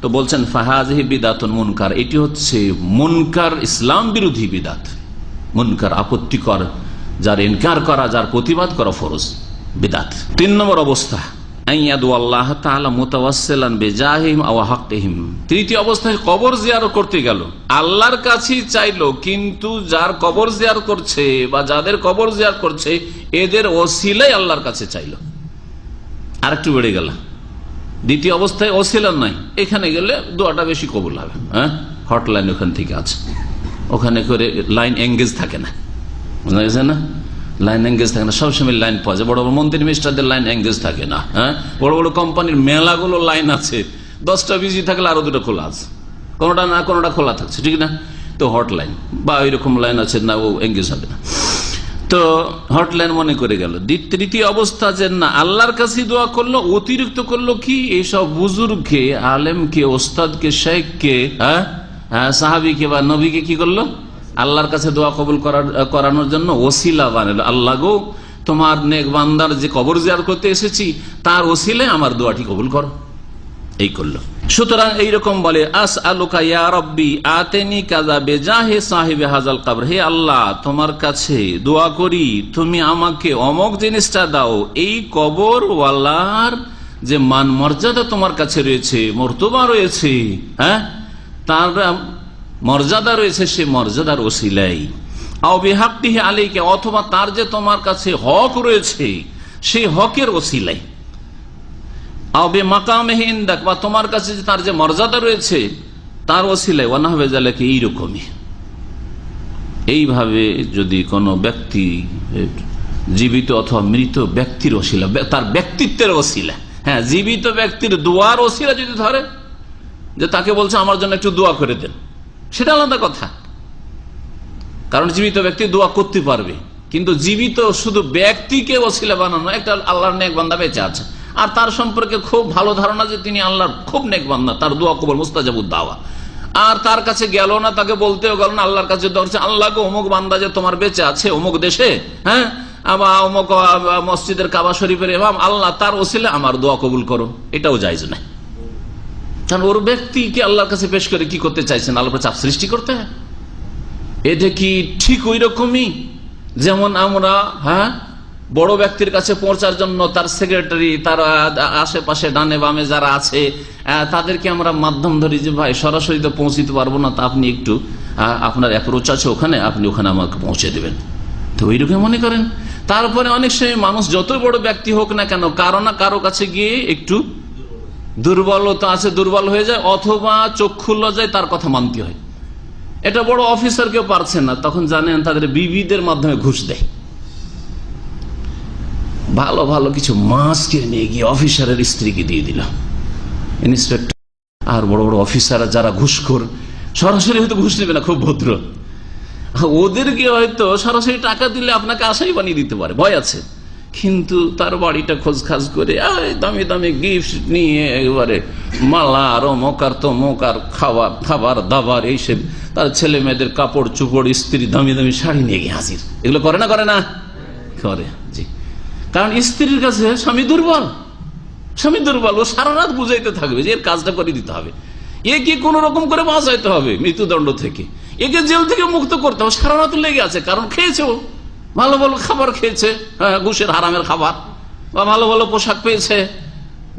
তো বলছেন ফাহাজিহি বিদআতুন মুনকার, এটি হচ্ছে মুনকার, ইসলাম বিরোধী বিদআত, মুনকার, আপত্তিকর, যার ইনকার করা, যার প্রতিবাদ করা ফরজ, বিদআত। 3 নম্বর অবস্থা আইয়াদু আল্লাহ তাআলা মুতাওয়াসসিলান বিজাহিহিম আও হাক্কিহিম। তৃতীয় অবস্থায় কবর জিয়ারত করতে গেল, আল্লাহর কাছেই চাইলো, কিন্তু যার কবর জিয়ারত করছে বা যাদের কবর জিয়ারত করছে এদের ওসিলাই আল্লাহর কাছে চাইলো, আর একটু বেড়ে গেল। দ্বিতীয় অবস্থায় ওসিলা নাই, এখানে গেলে দোয়াটা বেশি কবুল হবে। হ্যাঁ, হটলাইন ওখান থেকে আছে, ওখানে করে লাইন এঙ্গেজ থাকে না, বুঝা গেছে না, লাইন এঙ্গেজ থাকে না, সবসময় লাইন পাওয়া যায়। বড় বড় মন্ত্রী মিনিস্টারদের লাইন এঙ্গেজ থাকে না। হ্যাঁ, বড় বড় কোম্পানির মেলাগুলো লাইন আছে, 10টা বিজি থাকলে আরো 2টা খোলা আছে, কোনোটা না কোনোটা খোলা থাকছে, ঠিক না? তো হটলাইন বা ওইরকম লাইন আছে না, ও এঙ্গেজ হবে না, তো হটলাইন মনে করে গেল। তৃতীয় অবস্থা যে না, আল্লাহর কাছে দোয়া করলো, অতিরিক্ত করলো কি, এইসব বুজুর্গকে, আলেমকে, ওস্তাদকে, শেখকে, হ্যাঁ, সাহাবিকে বা নবীকে কি করলো, আল্লাহর কাছে দোয়া কবুল করানোর জন্য ওসিলা বানালো। আল্লাহ গো, তোমার নেক বান্দার যে কবর জিয়ারত করতে এসেছি তার ওসিলায় আমার দোয়াটি কবুল করো, এই করলো। সুতরাং এইরকম বলে আসআলুকা ইয়া রাব্বি আতিনি কাযা বিজাহি সাহিবি হাযাল কবর, হে আল্লাহ তোমার কাছে দোয়া করি তুমি আমাকে অমুক জিনিসটা দাও, এই কবর ওয়ালার যে মান মর্যাদা তোমার কাছে রয়েছে, মর্তবা রয়েছে, হ্যাঁ, তার মর্যাদা রয়েছে, সে মর্যাদার ওসিলাই, আও বিহাক্কিহি আলাইকা, অথবা তার যে তোমার কাছে হক রয়েছে সেই হকের ওসিলাই, আও বিমাকামিহি ইনদাক, বা তোমার কাছে তার যে মর্যাদা রয়েছে তার ওসিলাই, ওয়া নাহওয়া যালিকা, এইরকমই। এইভাবে যদি কোনো ব্যক্তি জীবিত অথবা মৃত ব্যক্তির ওসিলা, তার ব্যক্তিত্বের ওসিলা, হ্যাঁ, জীবিত ব্যক্তির দোয়ার ওসিলা যদি ধরে, যে তাকে বলছে আমার জন্য একটু দোয়া করে দেন, সেটা আলাদা কথা, কারণ জীবিত ব্যক্তি দোয়া করতে পারবে, কিন্তু জীবিত শুধু ব্যক্তিকে ওসিলা বানানো, একটা আল্লাহর নেক বান্দা বেঁচে আছে আর তার সম্পর্কে খুব ভালো ধারণা যে তিনি আল্লাহর খুব নেক বান্দা, তার দোয়া কবুল মুস্তাজাবুদ দাওয়া, আর তার কাছে গেল না, তাকে বলতেও গেল না, আল্লাহর কাছে দরছে, আল্লাহ গো অমুক বান্দা যে তোমার বেঁচে আছে অমুক দেশে, হ্যাঁ, আবার অমুক মসজিদের কাবা শরীফের ইমাম, আল্লাহ তার ওসিলা আমার দোয়া কবুল করো, এটাও জায়েজ না। কারণ ওর ব্যক্তিকে আল্লাহর কাছে পেশ করে কি করতে চাইছেন, আল্লাহর চাপ সৃষ্টি করতে? এটা কি ঠিক ওই রকমই যেমন আমরা, হ্যাঁ, বড় ব্যক্তির কাছে পৌঁছার জন্য তার সেক্রেটারি, তার আশেপাশে ডানে বামে যারা আছে তাদেরকে আমরা মাধ্যম ধরি যে ভাই সরাসরি তো পৌঁছিতে পারবো না, তা আপনি একটু আপনার অ্যাপ্রোচ আছে ওখানে, আপনি ওখানে আমাকে পৌঁছে দেবেন। তো ওইরকম মনে করেন। তারপরে অনেক সময় মানুষ যত বড় ব্যক্তি হোক না কেন, কারো না কারো কাছে গিয়ে একটু দুর্বলতা আছে, দুর্বল হয়ে যায়, অথবা চক্ষু লজ্জায় তার কথা মানতে হয়। এটা বড় অফিসার কেউ পারছে না, তখন জানেন তাদের বিবিদের মাধ্যমে ঘুষ দেয়। ভালো ভালো কিছু মাছ কিনে নিয়ে গিয়ে অফিসারের স্ত্রীকে দিয়ে দিল, ইন্সপেক্টর। আর বড় বড় অফিসাররা যারা ঘুষখোর, সরাসরি হয়তো ঘুষ নেবে না, খুব ভদ্র, ওদেরকে হয়তো সরাসরি টাকা দিলে আপনাকে আশাই বানিয়ে দিতে পারে, ভয় আছে। কিন্তু তার বাড়িটা খোঁজ খাজ করে দামি দামি গিফট নিয়ে একেবারে মালা আর মকার তো মকার খাবার দাবার এইসব, তার ছেলে মেয়েদের কাপড় চুপড়, স্ত্রী দামি দামি শাড়ি নিয়ে গিয়ে হাজির। এগুলো করে না করে না করে, জি। কারণ স্ত্রীর কাছে স্বামী দুর্বল, স্বামী দুর্বল, ও সারা রাত বুঝাইতে থাকবে যে এর কাজটা করে দিতে হবে, একে কোন রকম করে বাঁচাইতে হবে মৃত্যুদণ্ড থেকে, একে জেল থেকে মুক্ত করতে হবে। সারা রাত লেগে আছে, কারণ খেয়েছে, ও ভালো ভালো খাবার খেয়েছে, ঘুষের হারামের খাবার, বা ভালো ভালো পোশাক পেয়েছে,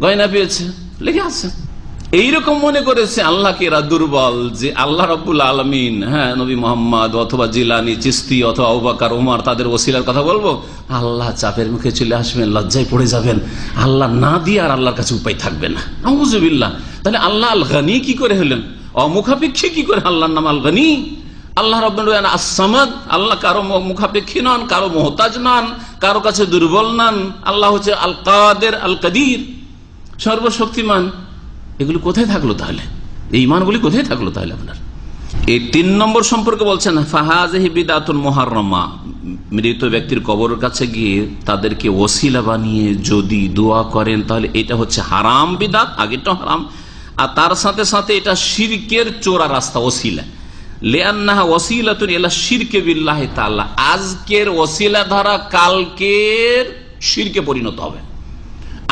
গয়না পেয়েছে, লেগে আছে। এইরকম মনে করেছে আল্লাহকে এরা দুর্বল, যে আল্লাহ রাব্বুল আলামিন, নবী মোহাম্মদ অথবা জিলানী, চিশতি অথবা আবু বকর, ওমর, তাদের ওসিলার কথা বলবো, আল্লাহ চাপের মুখে চলে আসবেন, লজ্জায় পড়ে যাবেন, আল্লাহ না দিয়ে আর আল্লাহর কাছে উপায় থাকবে না। আউযুবিল্লাহ। তাহলে আল্লাহ আল গনি কি করে হলেন? অমুখাপেক্ষী কি করে আল্লাহর নাম আল গনি? আল্লাহ রাব্বুল আস-সামাদ, আল্লাহ কারো মুখাপেক্ষী নন, কারো মুহতাজ নন, কারো কাছে দুর্বল নন। আল্লাহ হচ্ছে আল কাদের, আল কাদির, সর্বশক্তিমান। এগুলো কোথায় থাকলো তাহলে? এই ইমানগুলি কোথায় থাকলো তাহলে আপনার? এই 3 নম্বর সম্পর্কে বলছেন ফাহাযিহি বিদআতুন মুহাররামা। মৃত ব্যক্তির কবরের কাছে গিয়ে তাদেরকে ওসিলা বানিয়ে যদি দোয়া করেন, তাহলে এটা হচ্ছে হারাম বিদআত, আগেটা হারাম। আর তার সাথে সাথে এটা শিরকের চোরা রাস্তা, ওসিলা, লিআন্নাহা ওয়াসিলাতুন ইলা শিরকি বিল্লাহি তাআলা। আজকের ওসিলা ধরা কালকের শিরকে পরিণত হবে।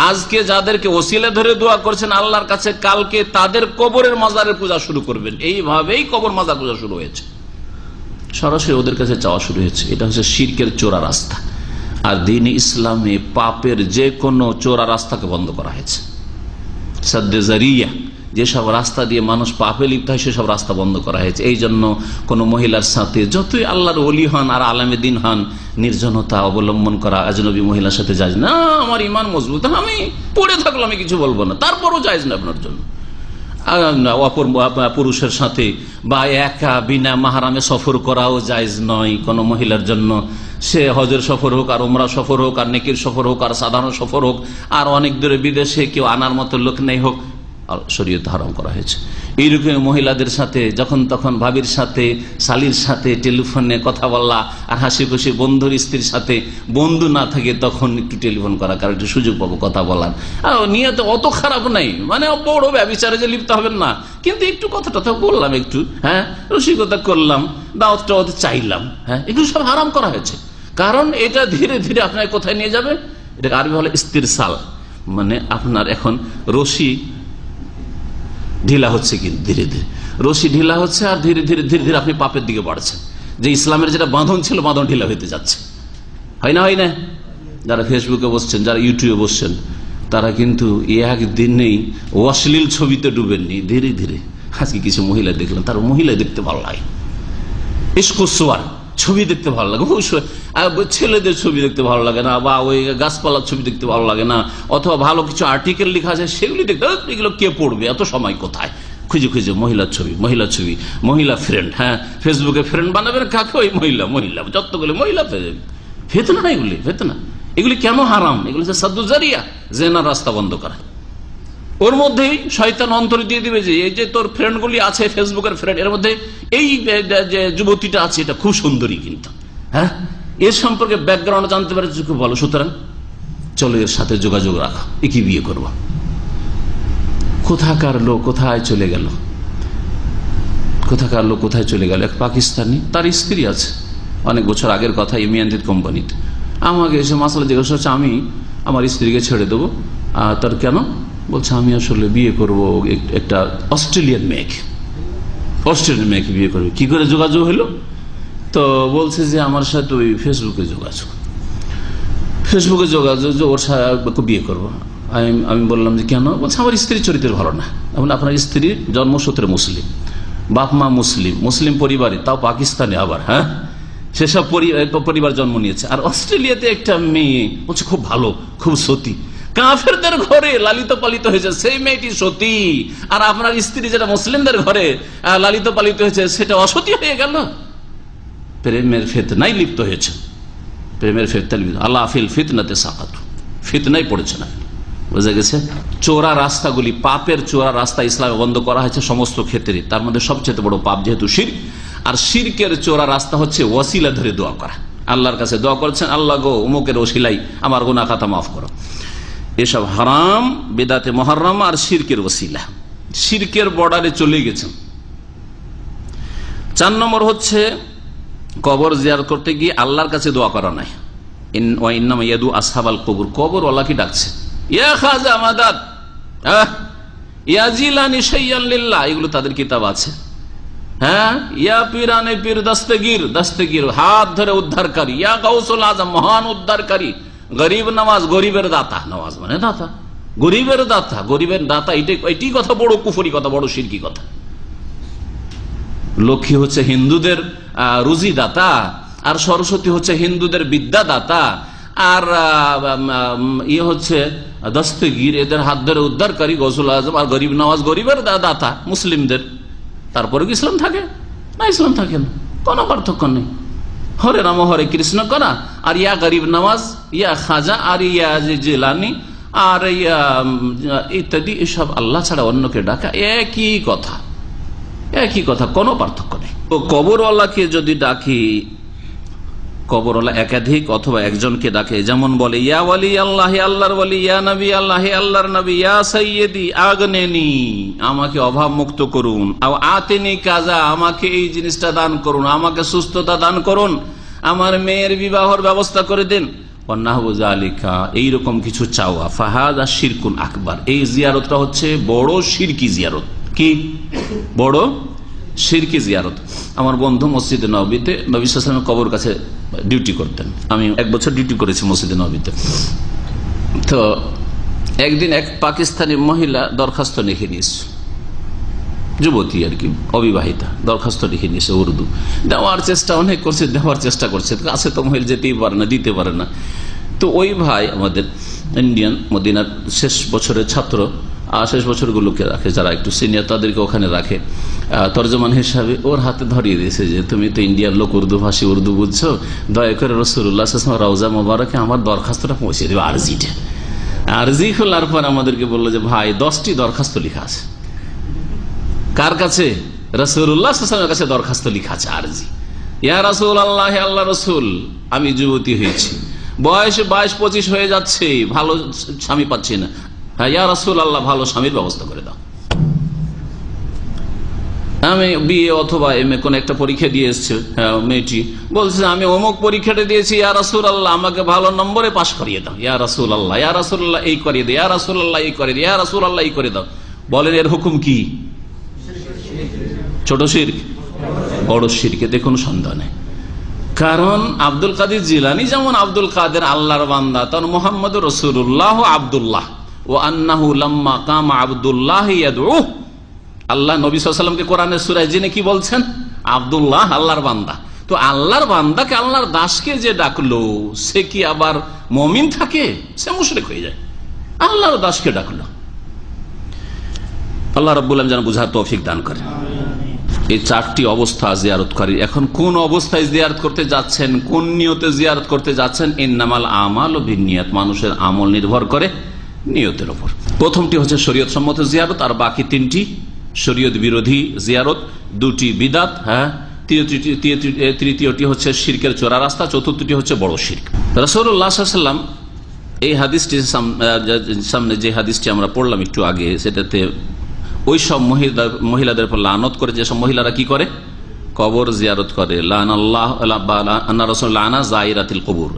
আজকে যাদেরকে ওসিলা ধরে দোয়া করছেন আল্লাহর কাছে, কালকে তাদের কবরের মাজারের পূজা শুরু করবেন। এইভাবেই কবর মাজার পূজা শুরু হয়েছে, সরাসরি ওদের কাছে চাওয়া শুরু হয়েছে। এটা হচ্ছে শিরকের চোরা রাস্তা। আর দ্বীন ইসলামে পাপের যে কোনো চোরা রাস্তাকে বন্ধ করা হয়েছে। সাদ্দে জারিয়া, যেসব রাস্তা দিয়ে মানুষ পাপে লিপ্ত হয়, সেসব রাস্তা বন্ধ করা হয়েছে। এই জন্য কোনো মহিলার সাথে, যতই আল্লাহর ওলি হন আর আলেমে দ্বীন হন, নির্জনতা অবলম্বন করা আজনবী মহিলার সাথে জায়েজ না। আমার ইমান মজবুত, আমি পড়ে থাকলো, আমি কিছু বলবো না, তারপরও জায়েজ না আপনার জন্য। অপর পুরুষের সাথে বা একা বিনা মাহারামে সফর করাও জায়েজ নয় কোনো মহিলার জন্য। সে হজের সফর হোক, আর উমরা সফর হোক, আর নেকির সফর হোক, আর সাধারণ সফর হোক, আর অনেক দূরে বিদেশে কেউ আনার মতো লোক নেই হোক, শরীয়তে হারাম করা হয়েছে। এইরকম মহিলাদের সাথে যখন তখন ভাবির সাথে, শালীর সাথে টেলিফোনে কথা বললা, আর হাসি খুশি বন্ধুর স্ত্রীর সাথে, বন্ধু না থাকে তখন একটু টেলিফোন করা, কারণ একটু সুযোগ পাবো কথা বলার, নিয়ত অত খারাপ নাই, মানে বড় ব্যভিচারে যে লিপ্ত হবেন না, কিন্তু একটু কথা টথা বললাম, একটু রসিকতা করলাম, দাওয়াত টাওয়াত চাইলাম, এগুলো সব হারাম করা হয়েছে। কারণ এটা ধীরে ধীরে আপনার কোথায় নিয়ে যাবে? এটা আরবি বলে ইস্তিরসাল, মানে আপনার এখন রশি ঢিলা হচ্ছে, কিন্তু ধীরে ধীরে রশি ঢিলা হচ্ছে, আর ধীরে ধীরে ধীরে ধীরে আপনি পাপের দিকে বাড়ছেন। যে ইসলামের যেটা বাঁধন ছিল, বাঁধন ঢিলা হইতে যাচ্ছে। হয় না, হয় না? যারা ফেসবুকে বসছেন, যারা ইউটিউবে বসছেন, তারা কিন্তু একদিনেই অশ্লীল ছবিতে ডুবেননি, ধীরে ধীরে। আজকে কিছু মহিলা দেখলাম, তার মহিলা দেখতে ভালো লাগে, ইশকুসওয়ার ছবি দেখতে ভালো লাগে, ছেলেদের ছবি দেখতে ভালো লাগে না, বা ওই গাছপালার ছবি দেখতে ভালো লাগে না, অথবা ভালো কিছু আর্টিকেল লেখা আছে সেগুলি দেখতে, এগুলো কে পড়বে, এত সময় কোথায়? খুঁজে খুঁজে মহিলার ছবি, মহিলার ছবি, মহিলা ফ্রেন্ড, ফেসবুকে ফ্রেন্ড বানাবেন কাকে? ওই মহিলা, মহিলা যতগুলো মহিলা, ফেতনা না এগুলি, ফেতনা। এগুলি কেন হারাম? এগুলি হচ্ছে সাদ্দু জারিয়া, জেনার রাস্তা বন্ধ করা। ওর মধ্যেই শয়তান অন্তর দিয়ে দিবে যে এই যে তোর ফ্রেন্ডগুলি আছে, ফেসবুকের ফ্রেন্ড, এর মধ্যে এই যে যুবতীটা আছে, এটা খুব সুন্দরী, কিন্তু এর সম্পর্কে ব্যাকগ্রাউন্ড জানতে পারে, বলো, সুতরাং চলো এর সাথে যোগাযোগ রাখো, একে বিয়ে করবো। কোথাকার লোক কোথায় চলে গেল, কোথাকার লোক কোথায় চলে গেল? এক পাকিস্তানি, তার স্ত্রী আছে, অনেক বছর আগের কথা, ইমিয়ানজিৎ কোম্পানিতে আমাকে এসে মাসালা জিজ্ঞাসা হচ্ছে, আমি আমার স্ত্রীকে ছেড়ে দেবো। তার কেন? বলছে আমি আসলে বিয়ে করব একটা অস্ট্রেলিয়ান মেয়েকে, অস্ট্রেলিয়ান মেয়েকে বিয়ে করবে। কি করে যোগাযোগ হলো? তো বলছে যে আমার সাথে ওই ফেসবুকে যোগাযোগ। ফেসবুকে যোগাযোগ, ওর সাথে বিয়ে করবো। আমি বললাম যে কেন? বলছে আমার স্ত্রীর চরিত্র ভালো না। এখন আপনার স্ত্রীর জন্মসূত্রে মুসলিম, বাপ মা মুসলিম, মুসলিম পরিবারে, তাও পাকিস্তানে আবার, হ্যাঁ, সেসব পরিবার জন্ম নিয়েছে। আর অস্ট্রেলিয়াতে একটা মেয়ে বলছে খুব ভালো, খুব সতী, কাফেরদের ঘরে লালিত পালিত হয়েছে, সেই মেয়েটি সতী। আর আপনার স্ত্রী যেটা মুসলিমদের ঘরে লালিত পালিত হয়েছে সেটা অসতী হয়ে গেল। প্রেমের ফিতনায় লিপ্ত হয়েছে, প্রেমের ফিতনায় লিপ্ত। আল্লাহ ফিল ফিতনাতে সাকাত, ফিতনায় পড়েছে না। বুঝা গেছে? চোরা রাস্তাগুলি, পাপের চোরা রাস্তা ইসলামে বন্ধ করা হয়েছে সমস্ত ক্ষেত্রে। তার মধ্যে সবচেয়ে বড় পাপ যেহেতু শিরক, আর শিরকের চোরা রাস্তা হচ্ছে ওয়াসিলা ধরে দোয়া করা। আল্লাহর কাছে দোয়া করছেন, আল্লাহ গো অমুকের ওসিলাই আমার গুনাহ খাতা মাফ করো। এসব হারাম, বেদাতে মুহাররম আর শিরকের ওসিলা, শিরকের বর্ডারে চলে গেছেন। 4 নম্বর হচ্ছে কবর জিয়ারত করতে গিয়ে আল্লাহর কাছে দোয়া করা নাই। ইন্নামা ইয়াদু আসহাবাল কবর, কবর ওয়ালাকে ডাকছে, ইয়া খাজা মাদাদ, ইয়া জিলানি শাইয়ান লিল্লাহ, এগুলো তাদের কিতাব আছে। হ্যাঁ, ইয়া পীরানে পীর দস্তগীর, দস্তগীর হাত ধরে উদ্ধারকারী, ইয়া গাউসুল আজম মহান উদ্ধারকারী, গরিব নামাজ, গরিবের দাতা, নামাজ মানে দাতা, গরিবের দাতা, গরিবের দাতা, এটি কথা বড় কুফরি কথা, বড় শিরকি কথা। লক্ষ্মী হচ্ছে হিন্দুদের রুজি দাতা, আর সরস্বতী হচ্ছে হিন্দুদের বিদ্যা দাতা, আর ইয়ে হচ্ছে দস্তগীর, এদের হাত ধরে উদ্ধারকারী গৌসুল আজম, আর গরিব নামাজ গরিবের দাতা মুসলিমদের। তারপরে কি ইসলাম থাকে না? ইসলাম থাকে না, কোনো পার্থক্য নেই। হরে রাম হরে কৃষ্ণ করা, আর ইয়া গরিব নামাজ, ইয়া খাজা, আর ইয়া জিলানি, আর ইয়া ইত্যাদি, এসব আল্লাহ ছাড়া অন্যকে ডাকা একই কথা, একই কথা, কোনো পার্থক্য নেই। তো কবরওয়ালাকে যদি ডাকি, কবরওয়ালা একাধিক অথবা একজনকে ডাকে, যেমন বলে ইয়া ওয়ালি আল্লাহ, আল্লাহর ওয়ালি, ইয়া নবী আল্লাহ, আল্লাহর নবী, ইয়া সাইয়্যিদি আগনেনি, আমাকে অভাব মুক্ত করুন, আও আতিনি কাজা, আমাকে এই জিনিসটা দান করুন, আমাকে সুস্থতা দান করুন, আমার মেয়ের বিবাহের ব্যবস্থা করে দেন, ওয়ান্নাহু যালিকা, এইরকম কিছু চাওয়া, ফাহাদা শিরকুন আকবার, এই জিয়ারতটা হচ্ছে বড় শিরকি জিয়ারত। কি বড় শিরকি জিয়ারত? আমার বন্ধু মসজিদে নববীতে নবী সাল্লাল্লাহু আলাইহি ওয়াসাল্লামের কবর কাছে ডিউটি করতেন। আমি 1 বছর ডিউটি করেছি মসজিদে নববীতে। তো একদিন এক পাকিস্তানি মহিলা দরখাস্ত লিখে নিয়েছে, যুবতী আর কি, অবিবাহিতা, দরখাস্ত লিখে নিয়েছে, উর্দু। দেওয়ার চেষ্টা অনেক করছে, দেওয়ার চেষ্টা করছে, কাছে তো মহিলা যেতেই পারে না, দিতে পারে না। তো ওই ভাই আমাদের ইন্ডিয়ান, মদিনার শেষ বছরের ছাত্র, শেষ বছরগুলোকে রাখে, যারা একটু সিনিয়র তাদেরকে ওখানে রাখে তর্জমান হিসাবে, ওর হাতে ধরিয়ে দিয়েছে যে তুমি তো ইন্ডিয়ার লোক, উর্দু ভাষী, উর্দু বুঝছো, দয়া করে রাসূলুল্লাহ সাল্লাল্লাহু আলাইহি ওয়াসাল্লাম রওজা মোবারকে আমার দরখাস্তটা পৌঁছে দেবে, আরজিটা। আরজি খোলার পর আমাদেরকে বললো যে ভাই 10টি দরখাস্ত লেখা আছে। কার কাছে? রাসূলুল্লাহ সাল্লাল্লাহু আলাইহি ওয়াসাল্লামের কাছে দরখাস্ত লেখা আছে, আরজি। ইয়া রাসূলুল্লাহ, আল্লাহ রাসূল, আমি যুবতী হয়েছি, বয়স 22-25 হয়ে যাচ্ছে, ভালো স্বামী পাচ্ছি না, হ্যাঁ ইয়া রাসূলুল্লাহ, ভালো স্বামীর ব্যবস্থা করে দাও। আমি বিএ অথবা এমএ কোন একটা পরীক্ষা দিয়ে এসছে, হ্যাঁ, মেয়েটি বলছে আমি অমুক পরীক্ষাটা দিয়েছি, ইয়া রাসূলুল্লাহ, আমাকে ভালো নম্বরে পাশ করিয়ে দাও, ইয়া রাসূলুল্লাহ, ইয়া রাসূলুল্লাহ, এই করিয়ে দাও, ইয়া রাসূলুল্লাহ, এই করে দাও, ইয়া রাসূলুল্লাহ, এই করে দাও। বলেন এর হুকুম কি? ছোট শিরক, বড় শিরক, এতে কোনো সন্দেহ নেই। কারণ আব্দুল কাদের জিলানী যেমন আব্দুল কাদের আল্লাহর বান্দা, তার মুহাম্মদুর রাসূলুল্লাহ আব্দুল্লাহ, ও আন্নাহু লাম্মা কামা আব্দুল্লাহ ইয়াদউহু, আল্লাহ নবী সাল্লাল্লাহু আলাইহি ওয়াসাল্লামকে কোরআনের সূরা জিনে কি বলছেন? আব্দুল্লাহ, আল্লাহর বান্দা। তো আল্লাহর বান্দাকে, আল্লাহর দাসকে যে ডাকলো, সে কি আবার মুমিন থাকে? সে মুশরিক হয়ে যায়। আল্লাহর দাসকে ডাকলো। আল্লাহ রাব্বুল আলামিন যেন বুঝার তৌফিক দান করেন। এই 4টি অবস্থা জিয়ারতকারী। এখন কোন অবস্থায় জিয়ারত করতে যাচ্ছেন, কোন নিয়তে জিয়ারত করতে যাচ্ছেন? ইন্নামাল আমালু বিন্নিয়াত, মানুষের আমল নির্ভর করে নিয়তের উপর। প্রথমটি হচ্ছে শরীয়ত সম্মত জিয়ারত, আর বাকি 3টি শরীয়ত বিরোধী জিয়ারত, 2টি বিদাত, হ্যাঁ, তৃতীয়টি হচ্ছে শিরকের চোরা রাস্তা, চতুর্থটি হচ্ছে বড় শিরক। রাসূলুল্লাহ সাল্লাল্লাহু আলাইহি ওয়াসাল্লাম এই হাদিসটি সামনে যে হাদিসটি আমরা পড়লাম একটু আগে, সেটাতে ওই সব মহিলাদের উপর লানত করে, যেসব মহিলারা কি করে? কবর জিয়ারত করে।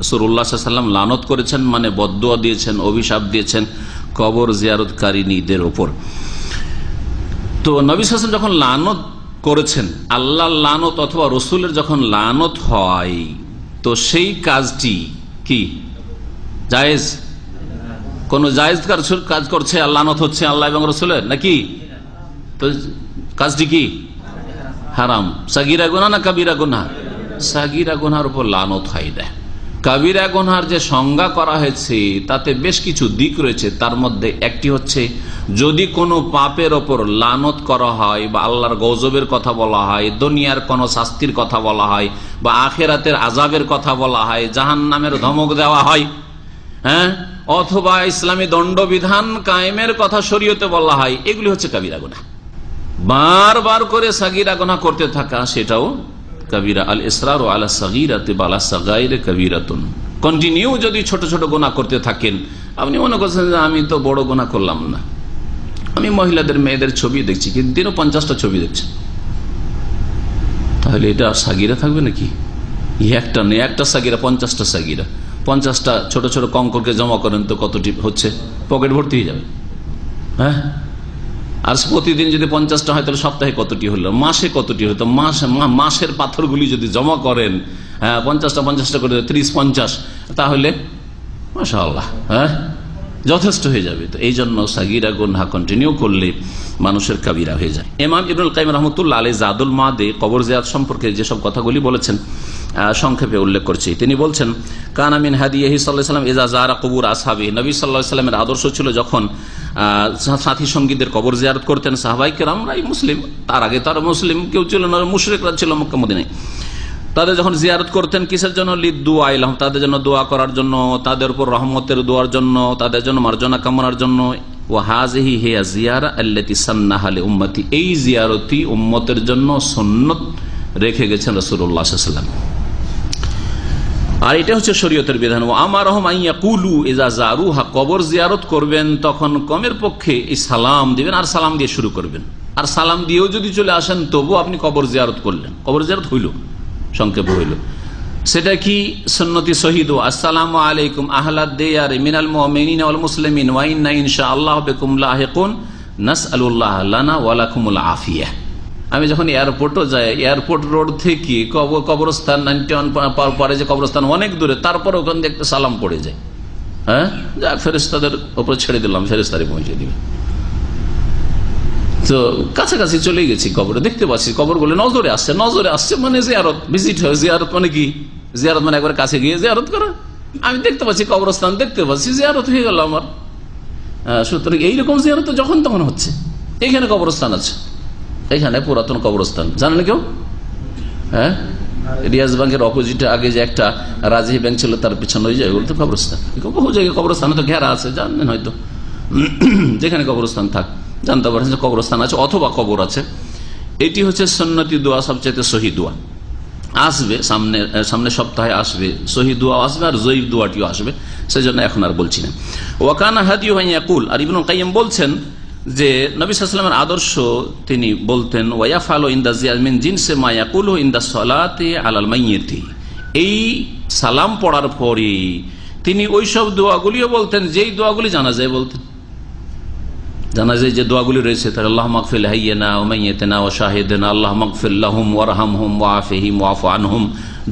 রাসূলুল্লাহ লানত করেছেন, মানে বদদুয়া দিয়েছেন, অভিশাপ দিয়েছেন কবর জিয়ারতকারিনীদের ওপর। তো নবী সাল্লাল্লাহু আলাইহি ওয়াসাল্লাম যখন লানত করেছেন, আল্লাহর লানত অথবা রসুলের যখন লানত হয়, তো সেই কাজটি কি জায়েজ? কোন জায়েজ কাজ করছে আর লানত হচ্ছে আল্লাহ এবং রাসূলের নাকি? তো কাজটি কি? হারাম। সাগীরা গুনাহ না কাবীরা গুনাহ? সাগীরা গুনাহর উপর লানত হয় না। কাবীরা গুনাহর যে সংজ্ঞা করা হয়েছে তাতে বেশ কিছু দিক রয়েছে। তার মধ্যে একটি হচ্ছে, যদি কোনো পাপের ওপর লানত করা হয় বা আল্লাহর গজবের কথা বলা হয়, দুনিয়ার কোনো শাস্তির কথা বলা হয় বা আখিরাতের আযাবের কথা বলা হয়, জাহান্নামের ধমক দেওয়া হয়, হ্যাঁ, অথবা ইসলামী দণ্ডবিধান কায়েমের কথা শরীয়তে বলা হয়, এগুলি হচ্ছে কাবীরা গুনাহ। বারবার করে সাগীরা গুনাহ করতে থাকা সেটাও কাবীরা। আল ইসরারু আলা সাগীরাতি বা আলা সাগাইরি কাবীরাতুন। কন্টিনিউ যদি ছোট ছোট গুনাহ করতে থাকেন, আপনি মনে করছেন যে আমি তো বড় গুনাহ করলাম না, আমি মহিলাদের মেয়েদের ছবি দেখছি, কিন্তু দিনও 50টা ছবি দেখছি, তাহলে এটা সাগীরা থাকবে নাকি? একটা নেই, একটা সাগীরা, 50টা সাগীরা। 50টা ছোট ছোট কঙ্করকে জমা করেন তো কতটি হচ্ছে? পকেট ভর্তি হয়ে যাবে। হ্যাঁ, আর প্রতিদিন যদি 50টা হয় তাহলে সপ্তাহে কতটি হলো, মাসে কতটি হলো? মাসের পাথরগুলি যদি জমা করেন, হ্যাঁ, 50টা করে 30-50, তাহলে মাশাআল্লাহ, হ্যাঁ, যথেষ্ট হয়ে যাবে। তো এই জন্য সাগীরা গুনাহ কন্টিনিউ করলে মানুষের কাবীরা হয়ে যায়। ইমাম ইবনুল কাইয়িম রাহমাতুল্লাহ আলাইহি জাদুল মাদে কবর জিয়ারত সম্পর্কে যেসব কথাগুলি বলেছেন সংক্ষেপে উল্লেখ করছি। তিনি বলছেন, কানা মিন হাদিয়িহি সাল্লাল্লাহু আলাইহি ওয়াসাল্লাম ইযা যারা কুবুর আসহাবিহি, নবী সাল্লাল্লাহু আলাইহি ওয়াসাল্লামের আদর্শ ছিল যখন সাথী সঙ্গীদের কবর জিয়ারত করতেন, সাহাবায়ে কেরামরাই মুসলিম, তার আগে তার মুসলিম কেউ ছিল না, মুশরিকরা ছিল মক্কা মদিনায়, তাদের যখন জিয়ারত করতেন কিসের জন্য? লিদুআ ইলাহুম, তাদের জন্য দোয়া করার জন্য, তাদের উপর রহমতের দোয়ার জন্য, তাদের জন্য মার্জনা কামনার জন্য। ওয়া হাযিহি হিয়া জিয়ারা আল্লাতী সান্নাহা লিউম্মতি, এই জিয়ারতই উম্মতের জন্য সুন্নাত রেখে গেছেন রাসূলুল্লাহ সাল্লাল্লাহু আলাইহি ওয়াসাল্লাম। আর এটা হচ্ছে শরীয়তের বিধান। ও আমারহুম আন ইয়াকুলু ইযা যারুহা, কবর জিয়ারত করবেন তখন কমের পক্ষে এই সালাম দিবেন, আর সালাম দিয়ে শুরু করবেন। আর সালাম দিয়েও যদি চলে আসেন তবু আপনি কবর জিয়ারত করলেন, কবর জিয়ারত হইল, সংক্ষেপে হইল। সেটা কি? সুন্নতি শহীদ, আসসালামু আলাইকুম আহলাদ দিয়ারি মিনাল মুমিনিনা ওয়াল মুসলিমিন ওয়া ইন্না ইনশাআল্লাহু বিকুম লাহিকুন নাসআলুল্লাহ লানা ওয়া লাকুমুল আফিয়া। আমি যখন এয়ারপোর্টও যাই, এয়ারপোর্ট রোড থেকে কবরস্থান 91 পরে যে কবরস্থান অনেক দূরে, তারপর ওখানে দেখতে সালাম পড়ে যায়। হ্যাঁ, যা ফেরেশতাদের উপর ছেড়ে দিলাম, ফেরেশতারে পৌঁছে দিবে। তো কাছাকাছি চলে গেছি কবরে, দেখতে পাচ্ছি কবরগুলো নজরে আসছে মানে জিয়ারত, ভিজিট হয়। জিয়ারত মানে কি? জিয়ারত মানে একবার কাছে গিয়ে জিয়ারত করা। আমি দেখতে পাচ্ছি কবরস্থান, দেখতে পাচ্ছি, জিয়ারত হয়ে গেল আমার। সুতরাং এইরকম জিয়ারত যখন তখন হচ্ছে। এখানে কবরস্থান আছে, এখানে পুরাতন কবরস্থান, জানেন কেউ? হ্যাঁ, রিয়াজ ব্যাংকের অপোজিটে আগে যে একটা রাজশাহী ব্যাংক ছিল, তার পিছনে ওই জায়গাগুলো তো কবরস্থান। বহু জায়গায় কবরস্থানে তো ঘেরা আছে, জানেন হয়তো। যেখানে কবরস্থান থাক জানতে পারছেন যে কবরস্থান আছে অথবা কবর আছে। এটি হচ্ছে সুন্নতি দোয়া, সবচেয়ে সহিহ দোয়া। আসবে সামনে সপ্তাহে আসবে, সহিহ দোয়া আসবে আর জয়ীফ দোয়াটিও আসবে, সেজন্য এখন আর বলছি না। ওয়াকানা হাদিয়ু আন ইয়াকুল, আর ইবনুল কাইয়িম বলছেন যে নবী সাল্লাল্লাহু আলাইহি ওয়াসাল্লামের আদর্শ, তিনি বলতেন ওয়ায়াফালু ইনদা জিয়ার মিন জিনসি মা ইয়াকুলু ইনদা সলাতি আলাল মাইয়িতি, এই সালাম পড়ার পরে তিনি ওইসব দোয়াগুলিও বলতেন যেই দোয়াগুলি জানাজায় বলতেন। জানাজায় যে দোয়াগুলি রয়েছে, তার আল্লাহ মাগফির হাইয়িনা ওয়া মাইয়িতিনা ওয়া শাহিদিনা, আল্লাহ মাগফির লাহুম ওয়ারহামহুম ওয়াআফিহিম ওয়াফু আনহুম।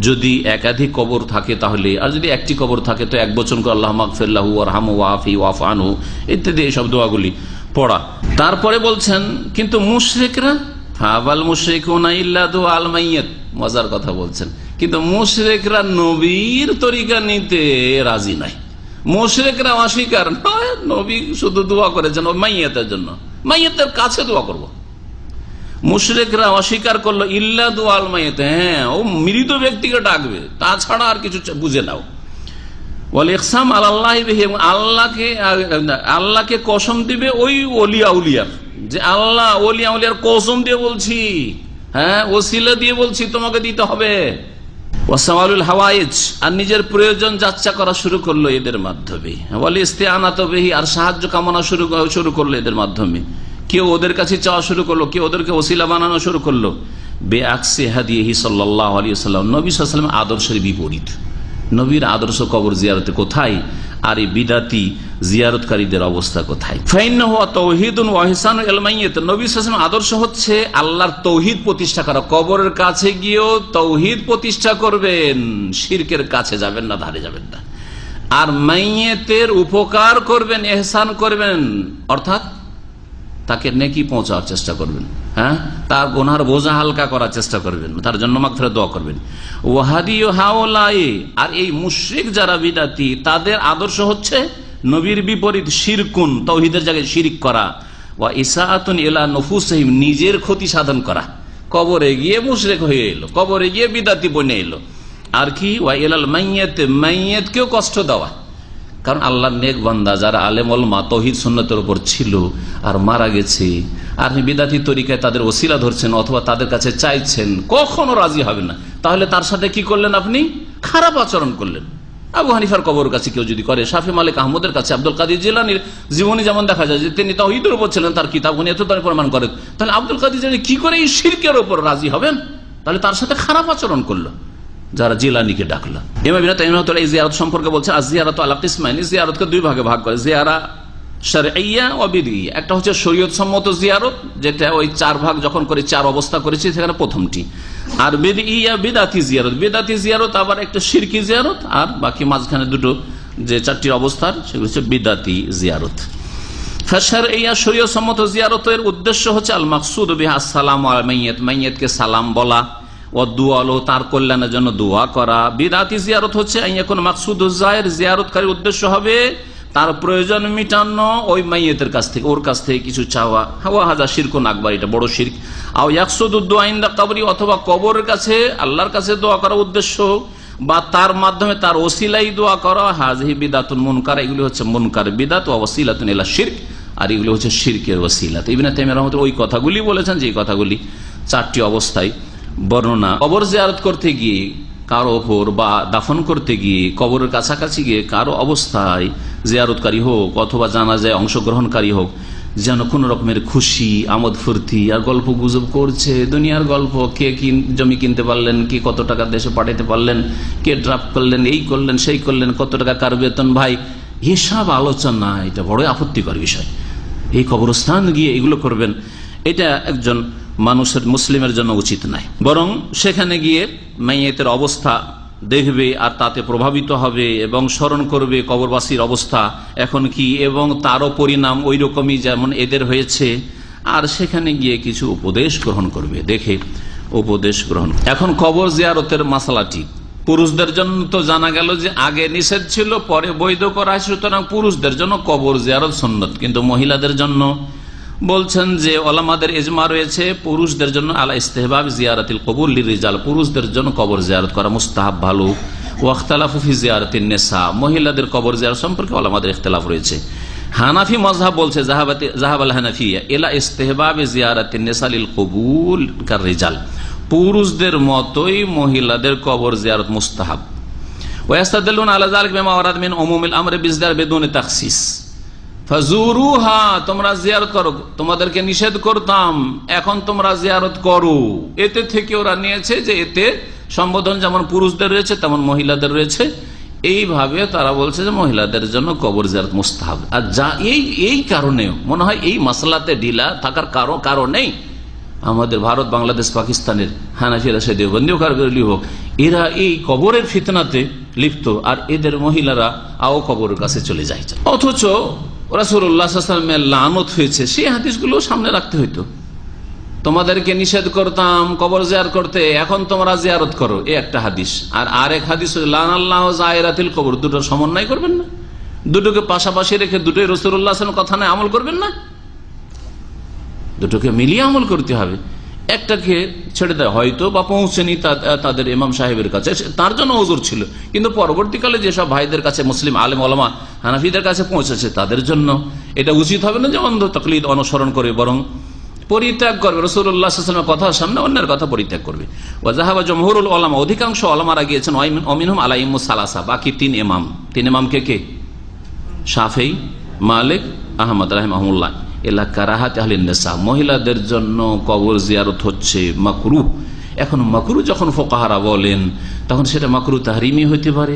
যদি একাধিক কবর থাকে তাহলে, আর যদি একটি কবর থাকে তো এক বচন করে আল্লাহ মাগফির লাহু ওয়ারহামহু ওয়াআফি ওয়াফু আনহু ইত্যাদি এইসব দোয়াগুলি পড়া। তারপরে বলছেন কিন্তু মুশরিকরা, ফাবাল মুশরিকুনা ইল্লা দুআল মাইয়িত, মজার কথা বলছেন, কিন্তু মুশরিকরা নবীর তরিকা নিতে রাজি নাই। মুশরিকরা অস্বীকার নয়, নবী শুধু দোয়া করেছেন ও মাইয়িতের জন্য, মাইয়িতের কাছে দোয়া করব। মুশরিকরা অস্বীকার করলো ইল্লা দুআল মাইয়িত, হ্যাঁ ও মৃত ব্যক্তিকে ডাকবে, তাছাড়া আর কিছু বুঝে নাও। ওয়াল ইকসাম আলাল্লাহি বিহি, আল্লাহকে কসম দিবে ওই ওলিয়া উলিয়ার, যে আল্লাহ ওলিয়া উলিয়ার কসম দিয়ে বলছি, হ্যাঁ ওসিলা দিয়ে বলছি তোমাকে দিতে হবে। ওয়াসাওয়ালুল হাওয়াইজ, আর নিজের প্রয়োজন যাচ্ছা করা শুরু করলো এদের মাধ্যমে। ওয়াল ইস্তিআনাতু বিহি, আর সাহায্য কামনা শুরু করলো এদের মাধ্যমে। কেউ ওদের কাছে চাওয়া শুরু করলো, কেউ ওদেরকে ওসিলা বানানো শুরু করলো। বেআকসি হাদিহি সাল্লাল্লাহু আলাইহি ওয়াসাল্লাম, নবী সাল্লাল্লাহু আলাইহি ওয়াসাল্লাম আদর্শের বিপরীত। নবীর আদর্শ কবর জিয়ারতে কোথায়, আর এই বিদাতি জিয়ারতকারীদের অবস্থা কোথায়? ফাইন্নাহু তাওহীদুন ওয়া ইহসানুল ইলাল মাইয়িত, নবী সাল্লাল্লাহু আলাইহি ওয়াসাল্লাম আদর্শ হচ্ছে আল্লাহর তৌহিদ প্রতিষ্ঠা করা। কবরের কাছে গিয়েও তৌহিদ প্রতিষ্ঠা করবেন, শিরকের কাছে যাবেন না, ধারে যাবেন না। আর মাইয়েতের উপকার করবেন, এহসান করবেন, অর্থাৎ তাকে নেকি পৌঁছাওয়ার চেষ্টা করবেন, হ্যাঁ, তার গুনার বোঝা হালকা করার চেষ্টা করবেন, তার জন্য মাগফিরাত দোয়া করবেন। ওয়াহাদি হাওলাই, আর এই মুশরিক যারা বিদাতি তাদের আদর্শ হচ্ছে নবীর বিপরীত শিরকুন, তাওহীদের জায়গায় শিরিক করা, ওয়া ইসাআতুন ইলা নুফুসিহিম, নিজের ক্ষতি সাধন করা, কবরে গিয়ে মুশরিক হয়ে এলো, কবরে গিয়ে বিদাতি বনে এলো। আর কি ওয়া ইলাল মাইয়াত, মাইয়াতকেও কষ্ট দেওয়া, কারণ আল্লাহর নেক বান্দা যারা আলেম ওলামা তাওহীদ সুন্নাতের উপর ছিল আর মারা গেছে, আর বিদাতি তরিকায় তাদের ওসিলা ধরছেন অথবা তাদের কাছে চাইছেন, কখনো রাজি হবে না, তাহলে তার সাথে কি করলেন আপনি? খারাপ আচরণ করলেন। আবু হানিফার কবরের কাছে কেউ যদি করে, শাফি মালিক আহমদের কাছে, আব্দুল কাদের জিলানীর জীবনী যেমন দেখা যায় যে তিনি তাওহীদের উপর ছিলেন, তার কিতাবগুলো এত প্রমাণ করেন, তাহলে আব্দুল কাদের জিলানী কি করে এই শিরকের উপর রাজি হবেন? তাহলে তার সাথে খারাপ আচরণ করলো যারা জিলানীকে ডাকলো। ইমাম ইবনে তাইমিয়া এই জিয়ারত সম্পর্কে বলছে, আয-জিয়ারাতু আলা কিসমাইন, জিয়ারতকে দুই ভাগে ভাগ করে, জিয়ারা শারঈয়া ও বিদঈয়া। একটা হচ্ছে শরীয়ত সম্মত জিয়ারত, যেটা ওই 4 ভাগ যখন করে 4 অবস্থা করেছি সেখানে প্রথমটি, আর বিদঈয়া বিদাতি জিয়ারত, বিদাতি জিয়ারত আবার একটা শিরকি জিয়ারত, আর বাকি মাঝখানে দুটো যে 4টি অবস্থার সেগুলো হচ্ছে বিদাতি জিয়ারত। ফাশারঈয়া শরীয়ত সম্মত জিয়ারতের উদ্দেশ্য হচ্ছে আল মাকসুদ বিহা আসসালামু আলা মাইয়াত, মাইয়াতকে সালাম বলা, ও দুয়া, তার কল্যাণের জন্য দোয়া করা। বিদাতি জিয়ারত হচ্ছে এখন মাকসুদুজ জাহির, জিয়ারতকারীর উদ্দেশ্য হবে তার প্রয়োজন মিটানো ওই মাইয়াতের কাছ থেকে, ওর কাছ থেকে কিছু চাওয়া। হাওয়া হাজা শিরকুন আকবার, এটা বড় শিরক। আও ইয়াকসুদুদ দুআ ইনদা কবরি, অথবা কবরের কাছে আল্লাহর কাছে দোয়া করার উদ্দেশ্য বা তার মাধ্যমে তার ওসিলাই দোয়া করা। হাযিহি বিদাতুন মুনকার, এগুলি হচ্ছে মুনকার বিদাত, ওয়া ওয়াসিলাতুন ইলা শিরক, আর এগুলি হচ্ছে শিরকের ওসিলা। ইবনে তাইমিয়া রাহমাতুল্লাহ ওই কথাগুলি বলেছেন, যে কথাগুলি 4টি অবস্থায় বর্ণনা। কবর জিয়ারত করতে গিয়ে কারো ওপর বা দাফন করতে গিয়ে কবরের কাছাকাছি গিয়ে কারো অবস্থায় জিয়ারতকারী হোক অথবা জানাজায় অংশগ্রহণকারী হোক, যেন কোন রকমের খুশি আমোদ ফুর্তি আর গল্প গুজব করছে, দুনিয়ার গল্প, কে কি জমি কিনতে পারলেন, কে কত টাকা দেশে পাঠাতে পারলেন, কে ড্রাফট করলেন, এই করলেন সেই করলেন, কত টাকা কার বেতন ভাই, এসব আলোচনা এটা বড় আপত্তিকর বিষয়। এই কবরস্থান গিয়ে এগুলো করবেন, এটা একজন মানুষের মুসলিমের জন্য উচিত নাই। বরং সেখানে গিয়ে মাইয়াতের অবস্থা দেখবে আর তাতে প্রভাবিত হবে এবং স্মরণ করবে কবরবাসীর অবস্থা এখন কি, এবং তারও পরিণাম ওই রকমই যেমন এদের হয়েছে, আর সেখানে গিয়ে কিছু উপদেশ গ্রহণ করবে, দেখে উপদেশ গ্রহণ। এখন কবর জিয়ারতের মাসালাটি পুরুষদের জন্য তো জানা গেল যে আগে নিষেধ ছিল, পরে বৈধ করা হয়, সুতরাং পুরুষদের জন্য কবর জিয়ারত সুন্নত। কিন্তু মহিলাদের জন্য বলছেন যে ওলামাদের ইজমা রয়েছে পুরুষদের জন্য আলা ইস্তেহবাব জিয়ারাতিল কবুর লিরিজাল, পুরুষদের জন্য কবর জিয়ারত করা মুস্তাহাব, ভালো। ওয়াখতালাফু ফি জিয়ারাতিন নিসা, মহিলাদের কবর জিয়ারত সম্পর্কে ওলামাদের ইখতিলাফ রয়েছে। হানাফি মাযহাব বলছে যাহাবাল হানাফিয়া ইলা ইস্তেহবাব জিয়ারাতিন নিসা লিল কবুল কার রিজাল, পুরুষদের মতোই মহিলাদের কবর জিয়ারত মুস্তাহাব। ওয়াস্তাদল্লুনা আলা যালিকা বিমা ওয়ারাদ মিন উমুমিল আমরি বিজদার বিদুনি তাখসিস, ফাজুরুহা, তোমরা জিয়ারত করো, তোমাদেরকে নিষেধ করতাম, এখন তোমরা জিয়ারত করো। এতে থেকে ওরা নিয়েছে যে এতে সম্বোধন যেমন পুরুষদের রয়েছে তেমন মহিলাদের রয়েছে, এইভাবে তারা বলছে যে মহিলাদের জন্য কবর জিয়ারত মুস্তাহাব। আর যা এই কারণেও মনে হয় এই মাসলাতে ঢিলা থাকার কারণেই আমাদের ভারত, বাংলাদেশ, পাকিস্তানের হানাফিরা সে দেওবন্দিও কারগরি হোক, এরা এই কবরের ফিতনাতে লিপ্ত, আর এদের মহিলারা আও কবরের কাছে চলে যায়। অথচ রাসূলুল্লাহ সাল্লাল্লাহু আলাইহি ওয়াসাল্লামের লানত হয়েছে, সেই হাদিসগুলো সামনে রাখতে হইতো। তোমাদেরকে নিষেধ করতাম কবর জিয়ারত করতে, এখন তোমরা জিয়ারত করো, এই একটা হাদিস। আর আরেক হাদিস লানাল্লাহু যায়রাতিল কবর, দুটোর সমন্বয় করবেন না, দুটোকে পাশাপাশি রেখে দুটোই রাসূলুল্লাহ সাল্লাল্লাহু আলাইহি ওয়াসাল্লামের কথা নয় আমল করবেন না, দুটোকে মিলিয়ে আমল করতে হবে। একটাকে ছেড়ে দেয় হয়তো বা পৌঁছেনি তাদের ইমাম সাহেবের কাছে, তার জন্য ওজর ছিল, কিন্তু পরবর্তীকালে যেসব ভাইদের কাছে মুসলিম আলেম ওলামা হানাফিদের কাছে পৌঁছেছে তাদের জন্য এটা উচিত হবে না যে অন্ধ তাকলিদ অনুসরণ করে, বরং পরিত্যাগ করবে, রাসূলুল্লাহ সাল্লাল্লাহু আলাইহি ওয়াসাল্লামের কথার সামনে অন্যের কথা পরিত্যাগ করবে। ওয়া যাহাবা জমহুরুল উলামা, অধিকাংশ ওলামারা গিয়েছেন, অমিনহুম আলাইহিমুস সালাসা, বাকি তিন ইমাম কে? শাফেঈ, মালিক, আহমদ রাহিমাহুল্লাহ, এলা কারাহাত আহলিন নিসা, মহিলাদের জন্য কবর জিয়ারত হচ্ছে মাকরুহ। এখন মাকরুহ যখন ফুকাহারা বলেন তখন সেটা মাকরুহ তাহরিমি হইতে পারে,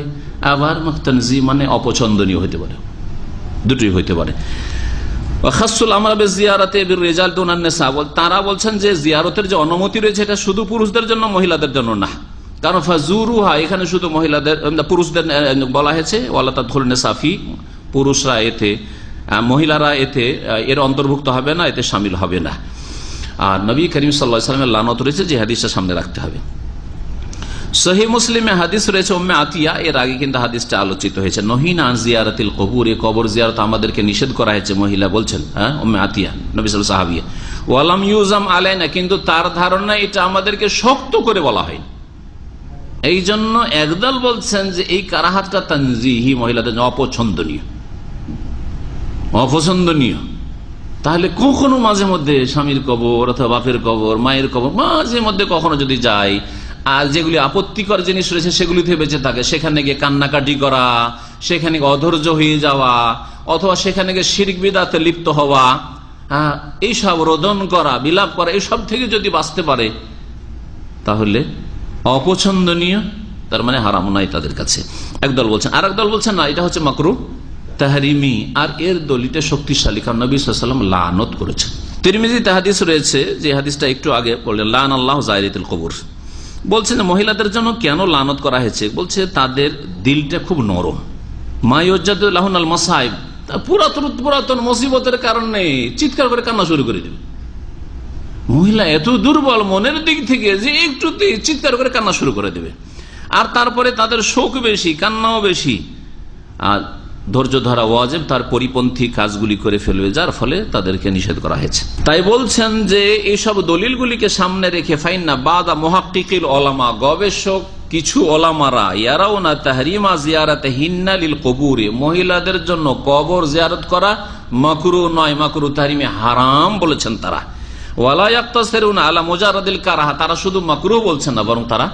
আবার তানজি মানে অপছন্দনীয় হইতে পারে, দুটোই হইতে পারে। খাসসুল আমর বিজিয়ারাতি বিররিজাল দুনান নিসা, তারা বলছেন যে জিয়ারতের যে অনুমতি রয়েছে এটা শুধু পুরুষদের জন্য, মহিলাদের জন্য না। কারণ ফাজুরুহা এখানে শুধু মহিলাদের পুরুষদের বলা হয়েছে, ওয়ালা তাদখুলুন সাফি, পুরুষরা এতে, মহিলারা এতে এর অন্তর্ভুক্ত হবে না, এতে শামিল হবে না। আর নবী করিম সাল্লাল্লাহু আলাইহি ওয়াসাল্লামের লানত রয়েছে, যে হাদিসটা সামনে রাখতে হবে। সহিহ মুসলিমে হাদিস রয়েছে উম্মে আতিয়া, এর আগে কিন্তু হাদিসটা আলোচিত হয়েছে, নহিনা আন জিয়ারাতিল কবুর, কবর জিয়ারত আমাদেরকে নিষেধ করা হয়েছে, মহিলা বলছেন, উম্মে আতিয়া নবী সাল্লাল্লাহু আলাইহি সাহাবিয়া। ওয়ালাম ইউজাম আলাইনা, কিন্তু তার ধারণা এটা আমাদেরকে শক্ত করে বলা হয়। এই জন্য একদল বলছেন যে এই কারাহাতটা তানজিহি, মহিলাদের অপছন্দনীয়, অপছন্দনীয়। তাহলে কখনো মাঝে মধ্যে স্বামীর কবর অথবা বাপের কবর, মায়ের কবর মাঝে মধ্যে কখনো যদি যায়, আর যেগুলি আপত্তিকর জিনিস রয়েছে সেগুলি থেকে বেঁচে থাকে, সেখানে গিয়ে কান্নাকাটি করা, সেখানে গিয়ে অধৈর্য হয়ে যাওয়া, অথবা সেখানে গিয়ে শিরক বিদআতে লিপ্ত হওয়া, এইসব রোদন করা, বিলাপ করা, এইসব থেকে যদি বাঁচতে পারে তাহলে অপছন্দনীয়, তার মানে হারাম নাই তাদের কাছে, একদল বলছেন। আর একদল বলছেন না, এটা হচ্ছে মাকরুহ তাহরিমি। আর এর দলিলটা শক্তিশালী, কারণ নবী সাল্লাল্লাহু আলাইহি ওয়াসাল্লাম লানত করেছেন। তিরমিজিতে হাদিস রয়েছে, যে হাদিসটা একটু আগে বললেন, লান আল্লাহু যায়রাতুল কবর। বলছেন মহিলাদের জন্য কেন লানত করা হয়েছে, বলছে তাদের দিলটা খুব নরম, মা ইউজাদু লাহুনাল মাসাইব, পুরাতন মুসিবতের কারণে চিৎকার করে কান্না শুরু করে দেবে। মহিলা এত দুর্বল মনের দিক থেকে যে একটুতেই চিৎকার করে কান্না শুরু করে দেবে। আর তারপরে তাদের শোক বেশি, কান্নাও বেশি, আর ধৈর্য ধরা ওয়াজিব, তার পরিপন্থী কাজগুলি করে ফেলবে, যার ফলে তাদেরকে নিষেধ করা হয়েছে। তাই বলছেন যে এইসব দলিলগুলিকে সামনে রেখে ফাইন্না বাদা মুহাক্কিকিল উলামা, গবেষক কিছু ওলামারা, ইয়ারাউনা তাহরিমা জিয়ারাতে হিন্না লিল কবুরে, মহিলাদের জন্য কবর জিয়ারত করা মাকরুহ নয়, মাকরুহ তাহরিমে হারাম বলেছেন তারা। ওয়ালা ইয়াক্তাসিরুনা আলা মুজাররাদিল কারাহা, তারা শুধু মাকরুহ বলছেন না, বরং তারা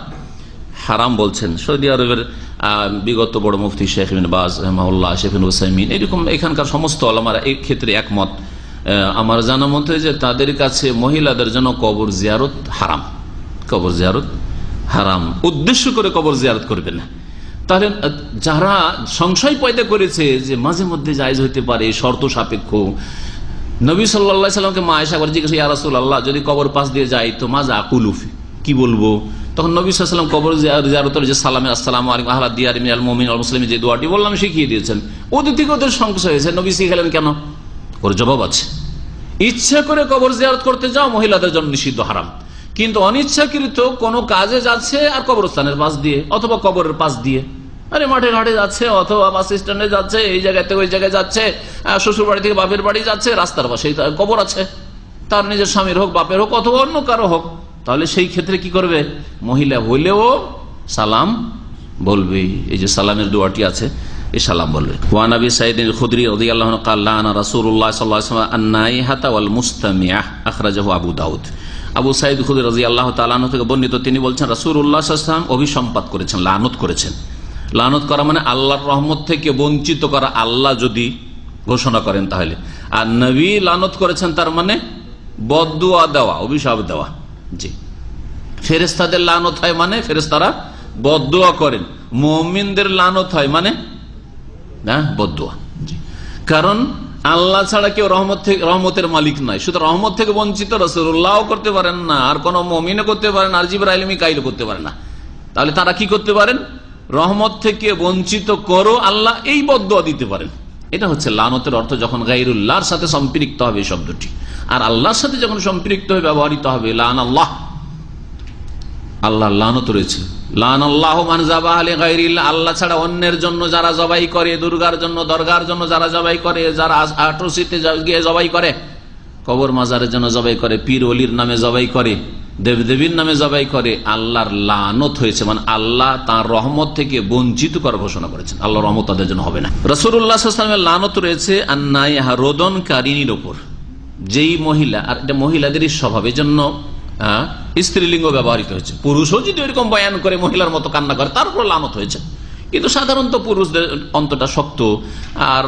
হারাম বলছেন। সৌদি আরবের বিগত বড় মুফতি শেখ ইবনে বাজ রাহিমাহুল্লাহ, শেখ ইবনে উসাইমিন, এরকম এখানকার সমস্ত ওলামারা এই ক্ষেত্রে একমত। আমার জানা মতে যে তাদের কাছে মহিলাদের জন্য কবর জিয়ারত হারাম, কবর জিয়ারত হারাম, উদ্দেশ্য করে কবর জিয়ারত করবে না। তাহলে যারা সংশয় পয়দা করেছে যে মাঝে মধ্যে জায়েজ হইতে পারে, শর্ত সাপেক্ষ, নবী সাল্লাল্লাহু আলাইহি সাল্লামকে মা আয়েশা করে জিজ্ঞাসা, ইয়া রাসূলুল্লাহ যদি কবর পাশ দিয়ে যাই তো মাজা আকুলু, কি বলবো? তখন নবী সাল্লাল্লাহু আলাইহি ওয়াসাল্লাম কবর জিয়ারতের যে সালামে আসসালামু আলাইকুম আহলা দিয়ারি মিনাল মুমিনিন ওয়াল মুসলিমিন, যে দোয়াটি বললাম শিখিয়ে দিয়েছেন। ওদের থেকে ওদের সংশয় হয়েছে, নবী শিখালেন কেন? ওর জবাব আছে। ইচ্ছা করে কবর জিয়ারত করতে যাও মহিলাদের জন্য নিষিদ্ধ, হারাম। কিন্তু অনিচ্ছাকৃত কোনো কাজে যাচ্ছে আর কবরস্থানের পাশ দিয়ে অথবা কবরের পাশ দিয়ে, আরে মাঠে ঘাটে যাচ্ছে অথবা বাস স্ট্যান্ডে যাচ্ছে, এই জায়গা থেকে ওই জায়গায় যাচ্ছে, শ্বশুর বাড়ি থেকে বাপের বাড়ি যাচ্ছে, রাস্তার পাশে কবর আছে, তার নিজের স্বামীর হোক, বাপের হোক, অথবা অন্য কারো হোক, তাহলে সেই ক্ষেত্রে কি করবে? মহিলা হইলেও সালাম বলবে। এই যে সালামের দোয়াটি আছে, এই সালাম বলবে। ওয়ান আবি সাঈদ আল খুদরি রাদিয়াল্লাহু আনহু ক্বালা আনা রাসূলুল্লাহ সাল্লাল্লাহু আলাইহি ওয়াসাল্লাম আন-নাইহাতা ওয়াল মুস্তামিআহ, আখরাজাহু আবু দাউদ। আবু সাঈদ খুদরি রাদিয়াল্লাহু তাআলা আনহু থেকে বর্ণিত, তিনি বলছেন রাসূলুল্লাহ সাল্লাল্লাহু আলাইহি ওয়াসাল্লাম অভিসম্পাত করেছেন, লানত করেছেন। লানত করা মানে আল্লাহর রহমত থেকে বঞ্চিত করা, আল্লাহ যদি ঘোষণা করেন তাহলে। আর নবী লানত করেছেন তার মানে বদদুয়া দেওয়া, অভিশাপ দেওয়া। জি, ফেরেশতাদের লানত হয় মানে ফেরেশতারা বদদুয়া করেন, মুমিনদের লানত হয় মানে না বদদুয়া। কারণ আল্লাহ ছাড়া কেউ রহমতের মালিক নয়, শুধু রহমত থেকে বঞ্চিত রাসূলুল্লাহ করতে পারেন না, আর কোন মুমিনও করতে পারেন, আর জিবরাইল মিকাইল করতে পারেন না। তাহলে তারা কি করতে পারেন? রহমত থেকে বঞ্চিত করো আল্লাহ, এই বদদুয়া দিতে পারেন। এটা হচ্ছে লানতের অর্থ, যখন গায়রুল্লাহর সাথে সম্পৃক্ত হবে এই শব্দটি। আর আল্লাহর সাথে যখন সম্পৃক্ত হয়ে ব্যবহৃত হবে লান আল্লাহ, আল্লাহ লানত রয়েছে। লান আল্লাহ মান যাবাহা লিগাইরিল্লাহ, আল্লাহ ছাড়া অন্যের জন্য যারা জবাই করে, দুর্গার জন্য, দরগার জন্য যারা জবাই করে, যারা আটরসিতে গিয়ে জবাই করে, কবর মাজারের জন্য জবাই করে, পীর ওলির নামে জবাই করে, দেবদেবীর নামে জবাই করে, আল্লাহর লানত হয়েছে। মানে আল্লাহ তার রহমত থেকে বঞ্চিত করার ঘোষণা করেছেন, আল্লাহর রহমত তাদের জন্য হবে না। রাসূলুল্লাহ সাল্লাল্লাহু আলাইহি ওয়াসাল্লামের লানত রয়েছে আন-নাইহা, রোদনকারিনীর ওপর। যেই মহিলা, আর এটা মহিলাদেরই স্বভাব, এই জন্য স্ত্রীলিঙ্গ ব্যবহৃত হয়েছে। পুরুষও যদি এরকম বয়ান করে মহিলার মতো কান্না করে, তার উপর লানত হয়েছে। কিন্তু সাধারণত পুরুষদের অন্তটা শক্ত, আর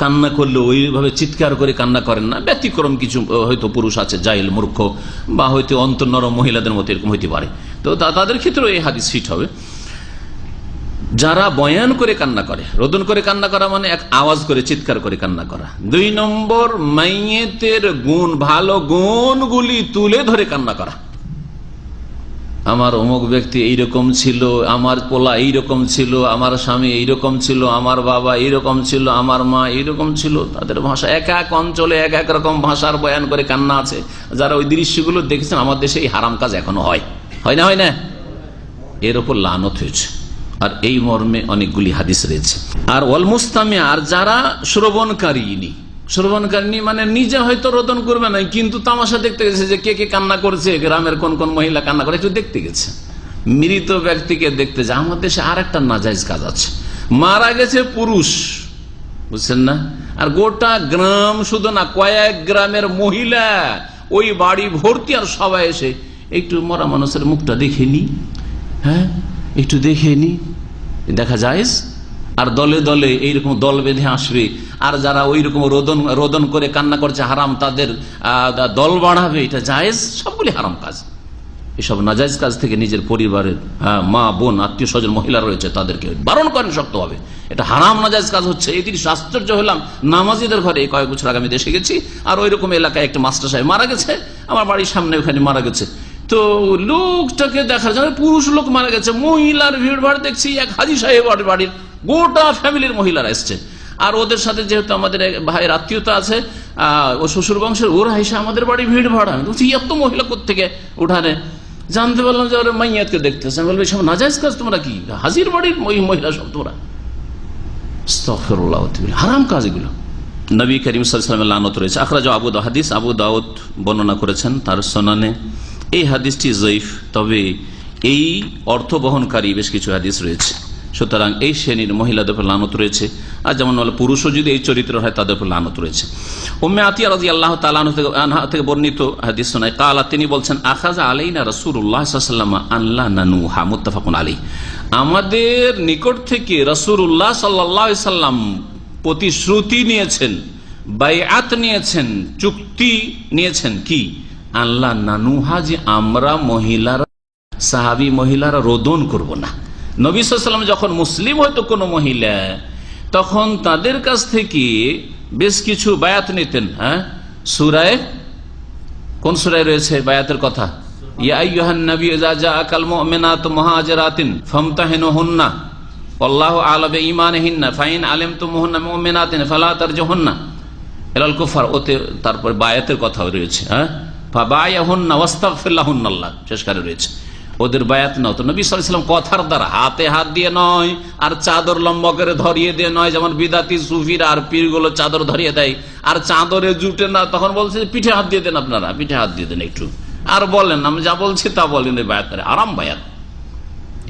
কান্না করলে ওইভাবে চিৎকার করে কান্না করেন না। ব্যতিক্রম কিছু হয়তো পুরুষ আছে, জাহিল, মূর্খ, বা হয়তো অন্তর্নরম মহিলাদের মতো এরকম হইতে পারে, তো তাদের ক্ষেত্রে এই হাদিস ফিট হবে। যারা বয়ান করে কান্না করে, রোদন করে কান্না করা মানে এক আওয়াজ করে চিৎকার করে কান্না করা। 2 নম্বর, মাইয়েতের গুণ, ভালো গুণগুলি তুলে ধরে কান্না করা। আমার অমুক ব্যক্তি এইরকম ছিল, আমার পোলা এইরকম ছিল, আমার স্বামী এইরকম ছিল, আমার বাবা এইরকম ছিল, আমার মা এইরকম ছিল। তাদের ভাষা এক এক অঞ্চলে এক এক রকম ভাষার বয়ান করে কান্না আছে। যারা ওই দৃশ্যগুলো দেখেছেন, আমার দেশে এই হারাম কাজ এখনো হয় না, হয় না? এর ওপর লানত হয়েছে। আর এই মর্মে অনেকগুলি হাদিস রয়েছে। আর ওয়াল মুস্তামিয়া, আর যারা শ্রবণকারিনী মানে নিজে হয়তো রোদন করবে না, কিন্তু তামাশা দেখতে গেছে যে কে কে কান্না করছে, গ্রামের কোন কোন মহিলা কান্না করে, একটু দেখতে গেছে। মৃত ব্যক্তিকে দেখতে যায়। আমাদের দেশে আর একটা নাজাইজ কাজ আছে, মারা গেছে পুরুষ, বুঝছেন না, আর গোটা গ্রাম, শুধু না কয়েক গ্রামের মহিলা ওই বাড়ি ভর্তি, আর সবাই এসে একটু মরা মানুষের মুখটা দেখে নি, হ্যাঁ একটু দেখে নি, দেখা যায়। আর দলে দলে এইরকম দল বেঁধে আসবে, আর যারা ওই রকম রোদন করে কান্না করছে হারাম, তাদের দল বাড়াবে, এটা জায়েজ। সবগুলি হারাম কাজ। এসব নাজায়েজ কাজ থেকে নিজের পরিবারের মা বোন আত্মীয় স্বজন মহিলা রয়েছে, তাদেরকে বারণ করেন শক্তভাবে। এটা হারাম নাজায়েজ কাজ হচ্ছে। এই জিনিস আশ্চর্য হলাম, নামাজিদের ঘরে কয়েক বছর আগে আমি দেশে গেছি, আর ওই রকম এলাকায় একটা মাস্টার সাহেব মারা গেছে, আমার বাড়ির সামনে ওখানে মারা গেছে। তো লোকটাকে দেখার জন্য, পুরুষ লোক মারা গেছে, মহিলার ভিড় ভাড় দেখছি, এক হাজি সাহেব বাড়ির গোটা ফ্যামিলির মহিলারা এসছে। আর ওদের সাথে যেহেতু আমাদের ভাইয়ের আত্মীয়তা আছে, ও শ্বশুর বংশের, ওরা এসে আমাদের বাড়ি ভিড় ভাড়া। এত মহিলা কোত্থেকে উঠানে, জানতে পারলাম যে ওরা মাইয়াতকে দেখতেছে। বলবে সব নাজায়েজ কাজ, তোমরা কি হাজির বাড়ির মহিলা সব তোমরা? আস্তাগফিরুল্লাহ, হারাম কাজ এগুলো। নবী করিম সাল্লাল্লাহু আলাইহি ওয়াসাল্লামের লানত রয়েছে। আখরাজ আবু দাউদ, হাদিস আবু দাউদ বর্ণনা করেছেন তার সুনানে। এই হাদিসটি যঈফ, তবে এই অর্থ বহনকারী বেশ কিছু হাদিস রয়েছে। সুতরাং এই শ্রেণীর মহিলাদের উপর লানত রয়েছে। আর যেমন পুরুষও যদি এই চরিত্র হয়, তাদের উপর লানত রয়েছে। উম্মে আতিয়া রাদিয়াল্লাহু তাআলা আনহা থেকে বর্ণিত হাদিস শোনায়, কালা, তিনি বলছেন, আখাযা আলাইনা রাসূলুল্লাহ সাল্লাল্লাহু আলাইহি ওয়াসাল্লাম আল্লা নানুহা, মুত্তাফাকুন আলাইহি। আমাদের নিকট থেকে রাসূলুল্লাহ সাল্লাল্লাহু আলাইহি ওয়াসাল্লাম প্রতিশ্রুতি নিয়েছেন, বাইআত নিয়েছেন, চুক্তি নিয়েছেন, কি আল্লাহ নানুহা, যে আমরা মহিলারা, সাহাবী মহিলারা রোদন করব না। নবী সাল্লাল্লাহু আলাইহি ওয়াসাল্লাম যখন মুসলিম হয়তো কোনো মহিলা, তখন তাদের কাছ থেকে বেশ কিছু বায়াত নিতেন। হ্যাঁ, সূরায়ে, কোন সূরায় রয়েছে বায়াতের কথা? ইয়া আইয়ুহান নবী ইযা জাআকাল মুমিনাতু মুহাজিরাতিন ফামতাহিনুহুন্না ওয়াল্লাহু আ'লামু বিঈমানিহিন্না ফাইন আলিমতুমুহুন্না মুমিনাতিন ফালা তারজুহুন্না ইলাল কুফার। ওতে তারপর বায়াতের কথা রয়েছে। হ্যাঁ, ফাবায়াহুন্না ওয়াস্তাগফির লাহুন্নাল্লাহ, শেষকারে রয়েছে ওদের বায়াত নাও। তো নবী সাল্লাল্লাহু আলাইহি ওয়াসাল্লাম কথার দ্বারা, হাতে হাত দিয়ে নয়, আর চাদর লম্বা করে ধরিয়ে দিয়ে নয়, যেমন বিদাতি সুফিরা আর পীরগুলো চাদর ধরিয়ে দেয়, আর চাদরে জুটে না, তখন বলছে পিঠে হাত দিয়ে দেন, আপনারা পিঠে হাত দিয়ে দেন একটু, আর বলেন আমি যা বলছি তা বলেন। বায়াত করে আরাম বায়াত,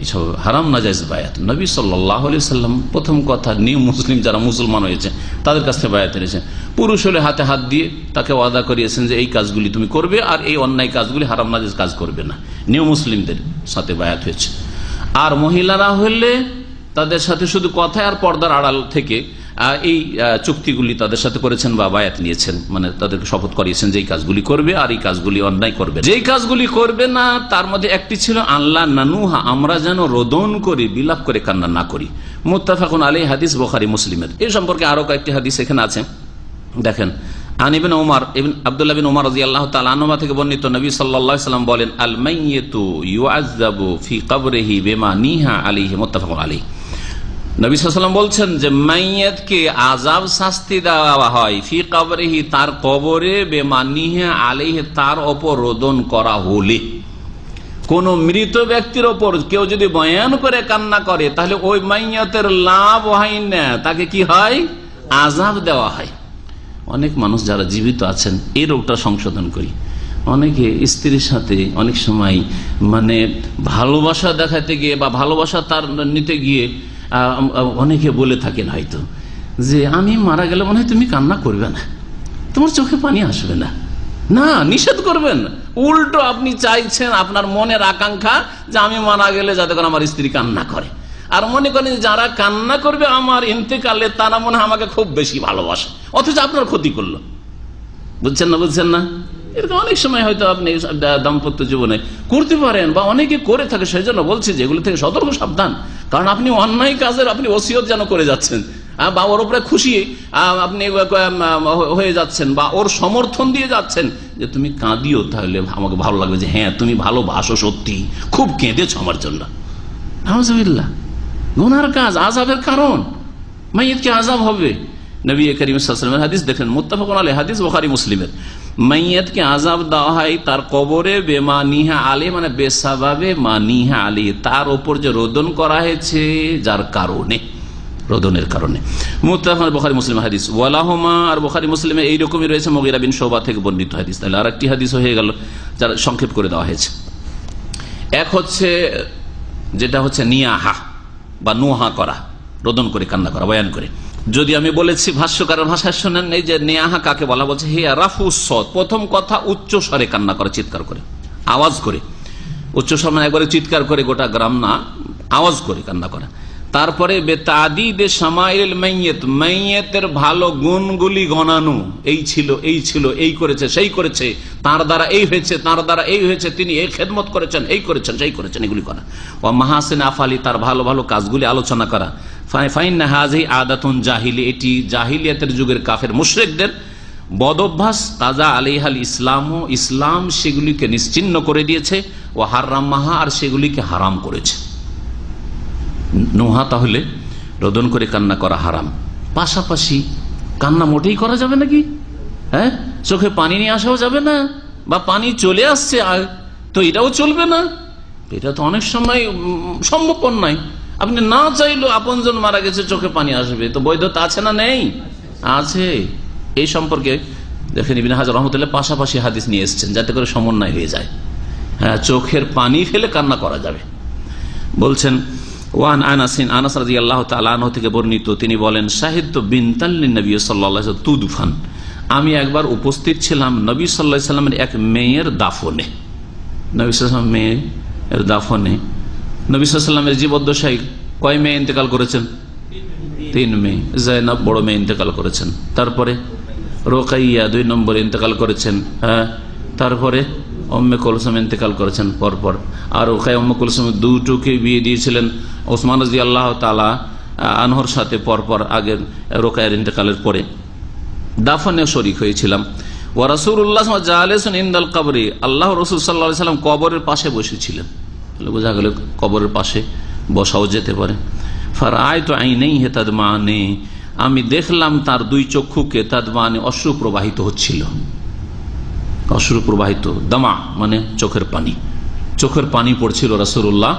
এইসব হারাম নাজায়েজ বায়াত। নবী সাল্লাল্লাহু আলাইহি ওয়াসাল্লাম প্রথম কথা, নিউ মুসলিম যারা মুসলমান হয়েছে তাদের কাছ থেকে বায়াত এনেছেন। পুরুষ হলে হাতে হাত দিয়ে তাকে ওয়াদা করিয়েছেন যে এই কাজগুলি তুমি করবে, আর এই অন্যায় কাজগুলি, হারাম নাজায়েজ কাজ করবে না। নিউ মুসলিমদের সাথে বায়াত হয়েছে। আর মহিলারা হলে তাদের সাথে শুধু কথায় আর পর্দার আড়াল থেকে এই চুক্তিগুলি তাদের সাথে করেছেন বা বায়াত নিয়েছেন, মানে তাদেরকে শপথ করিয়েছেন যে এই কাজগুলি করবে আর এই কাজগুলি অন্যায় করবে। যেই কাজগুলি করবে না তার মধ্যে একটি ছিল আল্লাহ নানুহা, আমরা যেন রোদন করি, বিলাপ করে কান্না না করি। মুত্তাফাকুন আলাইহি, হাদিস বুখারী মুসলিমের। এই সম্পর্কে আরো কয়েকটি হাদিস এখানে আছে, দেখেন। আন ইবনে উমর, আব্দুল্লাহ বিন উমর রাদিয়াল্লাহু তাআলা আনহুমা থেকে বর্ণিত, নবী সাল্লাল্লাহু আলাইহি ওয়াসাল্লাম বলেন, আল মাইয়িতু ইউআযাবু ফি কবরিহি বিমা নিহা আলাইহি, মুত্তাফাকুন আলাইহি। নবী সাল্লাল্লাহু আলাইহি ওয়াসাল্লাম বলছেন যে মাইয়াতকে আযাব শাস্তি দেওয়া হয় ফি কবরিহি, তার কবরে, বিমা নিহা আলাইহি, তার ওপর রোদন করা হলে। কোন মৃত ব্যক্তির ওপর কেউ যদি বয়ান করে কান্না করে, তাহলে ওই মাইয়াতের লাভ হয় না, তাকে কি হয়? আযাব দেওয়া হয়। অনেক মানুষ যারা জীবিত আছেন, এই রোগটা সংশোধন করি। অনেকে স্ত্রীর সাথে অনেক সময় মানে ভালোবাসা দেখাতে গিয়ে বা ভালোবাসা তার নিতে গিয়ে অনেকে বলে থাকেন হয়তো যে আমি মারা গেলে মনে হয় তুমি কান্না করবে না, তোমার চোখে পানি আসবে না। না, নিষেধ করবেন। উল্টো আপনি চাইছেন, আপনার মনের আকাঙ্ক্ষা যে আমি মারা গেলে যাতে করে আমার স্ত্রী কান্না করে। আর মনে করেন যারা কান্না করবে আমার ইন্তেকালে, তারা মনে হয় আমাকে খুব বেশি ভালোবাসে, অথচ আপনার ক্ষতি করলো। বুঝছেন না? এরকম অনেক সময় হয়তো আপনি দাম্পত্য জীবনে করতে পারেন বা অনেকে করে থাকে। সেই জন্য বলছি যে এগুলো থেকে সতর্ক সাবধান, কারণ আপনি অন্যায় কাজের আপনি ওসিয়ত যেন করে যাচ্ছেন। বা ওর উপরে খুশি আপনি হয়ে যাচ্ছেন বা ওর সমর্থন দিয়ে যাচ্ছেন যে তুমি কাঁদিও তাহলে আমাকে ভালো লাগবে, যে হ্যাঁ তুমি ভালোবাসো, সত্যি খুব কেঁদেছ আমার জন্য। নাউজুবিল্লাহ, গুনার কাজ, আযাবের কারণ, মাইয়িতকে আযাব হবে। নবী করিম সাল্লাল্লাহু আলাইহি ওয়াসাল্লামের হাদিস দেখেন, মুত্তাফাকুন আলাইহি হাদিস, বুখারী মুসলিমের। মাইয়িতকে আযাব দেওয়া হয় তার কবরে বেমানিহা আলী, মানে বেসাবাবে মানিহা আলী, তার ওপর যে রোদন করা হয়েছে যার কারণে, রোদনের কারণে। মুত্তাফাক বুখারী মুসলিম হাদিস। ওয়ালাহুমা, আর বুখারী মুসলিমে এইরকমই রয়েছে মুগীরা বিন শুবা থেকে বর্ণিত হাদিস। তাহলে আরেকটি হাদিস হয়ে গেল যার সংক্ষেপ করে দেওয়া হয়েছে। এক হচ্ছে যেটা হচ্ছে নিয়াহা বা নুহা করা, রোদন করে কান্না করা, বয়ান করে। যদি আমি বলেছি ভাষ্যকারের ভাষায় শোনেন, এই যে নেয়াহা কাকে বলা, বলছে হিয়া রাফুস সাওত, প্রথম কথা উচ্চ স্বরে কান্না করে, চিৎকার করে, আওয়াজ করে, উচ্চ স্বর মানে একবারে চিৎকার করে, গোটা গ্রাম না, আওয়াজ করে কান্না করা। তারপরে বেতাদিদে শামাইল মাইয়িত, মাইয়িতের ভালো গুণগুলি গণানো, এই ছিল, এই ছিল, এই করেছে, সেই করেছে, তার দ্বারা এই হয়েছে, তার দ্বারা এই হয়েছে, তিনি এই খেদমত করেছেন, এই করেছেন, সেই করেছেন, এগুলি করা। ও মাহাসিন আফালি, তার ভালো ভালো কাজগুলি আলোচনা করা। ফাইন্না হাযিহি আদাতুন জাহিলি, এটি জাহিলিয়াতের যুগের কাফের মুশরিকদের বদ অভ্যাস। তাজা আলাইহাল ইসলাম, ইসলাম সেগুলিকে নিশ্চিহ্ন করে দিয়েছে। ও হারামাহা, আর সেগুলিকে হারাম করেছে। নোহা তাহলে রোদন করে কান্না করা হারাম। পাশাপাশি কান্না মোটেই করা যাবে নাকি? হ্যাঁ, চোখে পানি নিয়ে আসাও যাবে না, বা পানি চলে আসছে তো এটাও চলবে না। এটা তো অনেক সময় সম্ভবপর নয়। আপনি না চাইলেও আপনজন মারা গেছে, চোখে পানি আসবে, তো বৈধতা আছে না? নেই, আছে। এই সম্পর্কে দেখেন ইবনে হাজার রাহমাতুল্লাহ পাশাপাশি হাদিস নিয়ে এসেছেন, যাতে করে সমন্বয় হয়ে যায়। হ্যাঁ, চোখের পানি ফেলে কান্না করা যাবে। বলছেন ওয়ান আনাসিন, আনাস রাদিয়াল্লাহু তাআলা আনহু থেকে বর্ণিত, তিনি বলেন, শাহিদতু বিনতাল লিন-নবী সাল্লাল্লাহু আলাইহি ওয়াসাল্লাম তুদফান, আমি একবার উপস্থিত ছিলাম নবী সাল্লাল্লাহু আলাইহি ওয়াসাল্লামের এক মেয়ের দাফনে। নবী সাল্লাল্লাহু আলাইহি ওয়াসাল্লাম মেয়ের দাফনে, নবী সাল্লাল্লাহু আলাইহি ওয়াসাল্লামের জীবদ্দশায় কয় মেয়ে ইন্তেকাল করেছেন? 3 মেয়ে। যায়নাব বড় মেয়ে ইন্তেকাল করেছেন, তারপরে রোকাইয়া 2 নম্বরে ইন্তেকাল করেছেন, হ্যাঁ, তারপরে উম্মে কুলসুম ইন্তেকাল করেছেন পরপর। আর রোকাইয়া উম্মে কুলসুম দুটোকে বিয়ে দিয়েছিলেন ওসমান রাদিয়াল্লাহু তাআলা আনহুর সাথে পরপর, আগের রোকাইয়ার ইন্তেকালের পরে। দাফনে শরীক হয়েছিলাম। ওয়া রাসূলুল্লাহ জালিসুন ইনদাল কবরি, আল্লাহ রাসূল সাল্লাল্লাহু আলাইহি ওয়াসাল্লাম কবরের পাশে বসেছিলেন। তাহলে বোঝা গেল কবরের পাশে বসাও যেতে পারে। ফারাআইতু আইনাইহি তাদমানি, আমি দেখলাম তার 2 চক্ষুকে, তাদমানি অশ্রু প্রবাহিত হচ্ছিল, অশ্রু প্রবাহিত, দামা মানে চোখের পানি, চোখের পানি পড়ছিল রাসূলুল্লাহ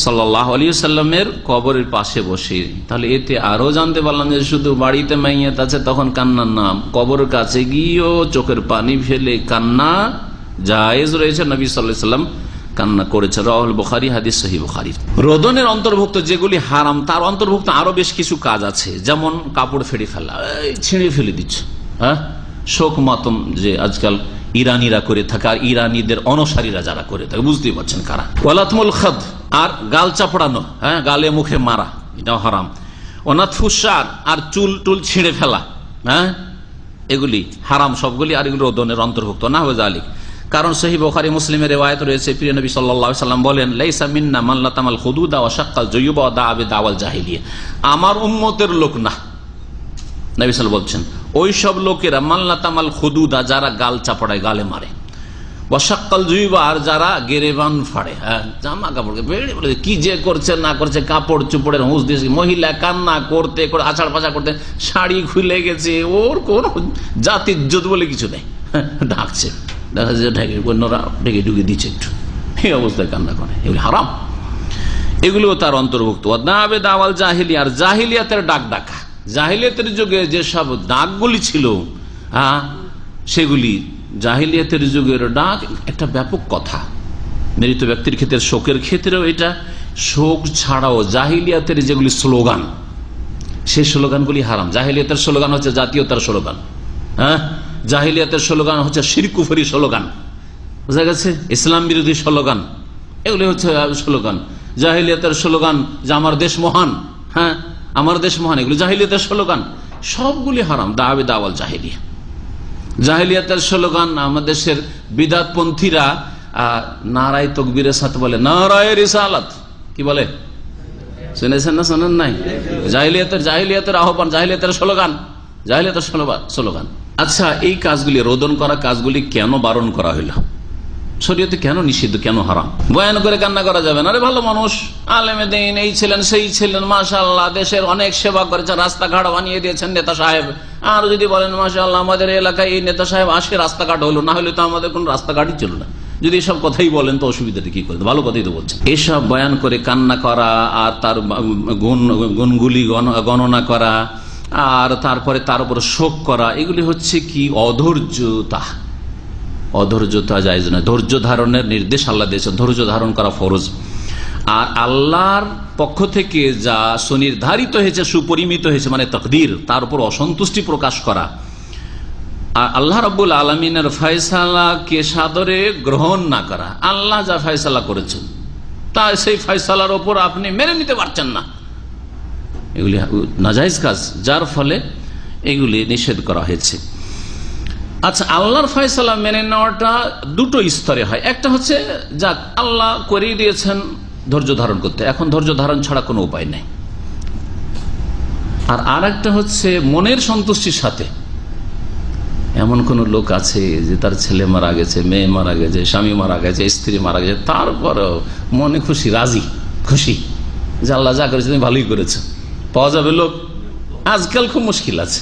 সাল্লাল্লাহু আলাইহি ওয়াসাল্লামের কবরের পাশে বসে। তাহলে এতে আরো জানতে পারলাম যে শুধু বাড়িতে মাইয়াত আছে তখন কান্নার নাম, কবরের কাছে গিয়েও চোখের পানি ফেলে কান্না জায়েজ রয়েছে। নবী সাল্লাল্লাহু আলাইহি ওয়াসাল্লাম কান্না করেছে, রাওয়াহুল বুখারী, হাদিস সহিহ বুখারী। রোদনের অন্তর্ভুক্ত যেগুলি হারাম, তার অন্তর্ভুক্ত আরো বেশ কিছু কাজ আছে, যেমন কাপড় ফেড়ে ফেলা, ছিঁড়ে ফেলে দিচ্ছে, হ্যাঁ, শোক মাতম যে আজকাল ইরানিরা করে থাকে, আর ইরানিদের অনুসারীরা যারা করে থাকে, বুঝতেই পারছেন কারা। ওয়ালাতমুল খাদ, আর গাল চাপড়ানো, হ্যাঁ, গালে মুখে মারা, এটাও হারাম। অনাথফুসার, আর চুল টুল ছিঁড়ে ফেলা, হ্যাঁ, এগুলি হারাম সবগুলি, আর এগুলি রোদনের অন্তর্ভুক্ত না হয়ে যালিক। কারণ সহিহ বুখারী মুসলিমের রিওয়ায়াত রয়েছে, প্রিয় নবী সাল্লাল্লাহু আলাইহি ওয়াসাল্লাম বলেন, লাইসা মিন্না মান লাতামাল খুদুদা ওয়া শাক্কাল জুয়ুবা ওয়া দাআ বিদাওয়াল জাহিলিয়া, আমার উম্মতের লোক না। নবী সাল্লাল্লাহু বলছেন, ওই সব লোকেরা মান লাতামাল খুদুদা, যারা গাল চাপড়ায়, গালে মারে, ওয়া শাক্কাল জুয়ুবা, আর যারা গেরেবান ফাড়ে, হ্যাঁ, জামা কাপড়কে বেড়ে বলে কি যে করছে না করছে, কাপড় চোপড়ের হুঁশ দিয়েছে। মহিলা কান্না করতে করে আছাড় পাছাড় করতে, শাড়ি খুলে গেছে, ওর কোন জাতি ইজ্জত বলে কিছু নেই, ঢাকছে, দেখা যাচ্ছে ঢেকে ঢুকে দিচ্ছে একটু, এই অবস্থায় কান্না করে, এগুলি হারাম। এগুলো তার অন্তর্ভুক্ত। দাওয়াল জাহিলিয়া, আর জাহিলিয়াতের ডাক ডাকা, জাহিলিয়াতের যুগে যেসব ডাকগুলি ছিল, হ্যাঁ, সেগুলি জাহিলিয়াতের যুগের ডাক একটা ব্যাপক কথা। মৃত ব্যক্তির ক্ষেত্রে, শোকের ক্ষেত্রেও এটা, শোক ছাড়াও জাহিলিয়াতের যেগুলি স্লোগান, সেই স্লোগানগুলি হারাম। জাহিলিয়াতের স্লোগান হচ্ছে জাতীয়তার স্লোগান, হ্যাঁ, জাহিলিয়াতের স্লোগান হচ্ছে শিরক কুফরি স্লোগান, বুঝা গেছে, ইসলাম বিরোধী স্লোগান, এগুলি হচ্ছে স্লোগান। জাহিলিয়াতের স্লোগান যে আমার দেশ মহান, হ্যাঁ, আমার দেশ মহান, এগুলি জাহিলিয়াতের স্লোগান, সবগুলি হারাম। দাওয়াল জাহিলিয়া, জাহিলিয়াতের স্লোগান। আমাদের দেশের শুনেছেন না শোনেন নাই? জাহিলিয়াতের আহ্বান, জাহিলিয়াতের স্লোগান। আচ্ছা, এই কাজগুলি রোদন করা কাজগুলি কেন বারণ করা হইল? শরীয়তে কেন নিষিদ্ধ, কেন হারাম? বয়ান করে কান্না করা যাবে না? আরে ভালো মানুষ, আলেমে দিন, এই ছিলেন সেই ছিলেন, মাশাআল্লাহ, দেশের অনেক সেবা করেছেন, রাস্তাঘাট বানিয়ে দিয়েছেন নেতা সাহেব। আর যদি বলেন মাশাআল্লাহ আমাদের এলাকায় এই নেতা সাহেব আসে রাস্তাঘাট হলো, না হলে তো আমাদের কোন রাস্তাঘাটই ছিল না। যদি এসব কথাই বলেন তো অসুবিধাটা কি করে? ভালো কথাই তো বলছেন। এসব বয়ান করে কান্না করা আর তার গুণগুলি গণনা করা আর তারপরে তার উপর শোক করা, এগুলি হচ্ছে কি অধৈর্যতা জায়েজ নয়। ধৈর্য ধারণের নির্দেশ আল্লাহ দিয়েছেন, ধৈর্য ধারণ করা ফরজ। আর আল্লাহর পক্ষ থেকে যা সুনির্ধারিত হয়েছে, সুপরিমিত হয়েছে, মানে তাকদীর, তার উপর অসন্তুষ্টি প্রকাশ করা। আর আল্লাহ রাব্বুল আলামিনের ফয়সালাকে সাদরে গ্রহণ না করা। আল্লাহ যা ফয়সালা করেছেন তা সেই ফয়সালার ওপর আপনি মেনে নিতে পারছেন না, এগুলি নাজায়েজ কাজ, যার ফলে এগুলি নিষেধ করা হয়েছে। আচ্ছা, আল্লাহর ফয়সালা মেনে নেওয়াটা দুটো স্তরে হয়। একটা হচ্ছে যাক আল্লাহ করিয়ে দিয়েছেন ধৈর্য ধারণ করতে, এখন ধৈর্য ধারণ ছাড়া কোনো উপায় নেই। আর একটা হচ্ছে মনের সন্তুষ্টির সাথে। এমন কোন লোক আছে যে তার ছেলে মারা গেছে, মেয়ে মারা গেছে, স্বামী মারা গেছে, স্ত্রী মারা গেছে, তারপরেও মনে খুশি, রাজি খুশি যে আল্লাহ যা করেছে তুমি ভালোই করেছো? পাওয়া যাবে লোক? আজকাল খুব মুশকিল আছে,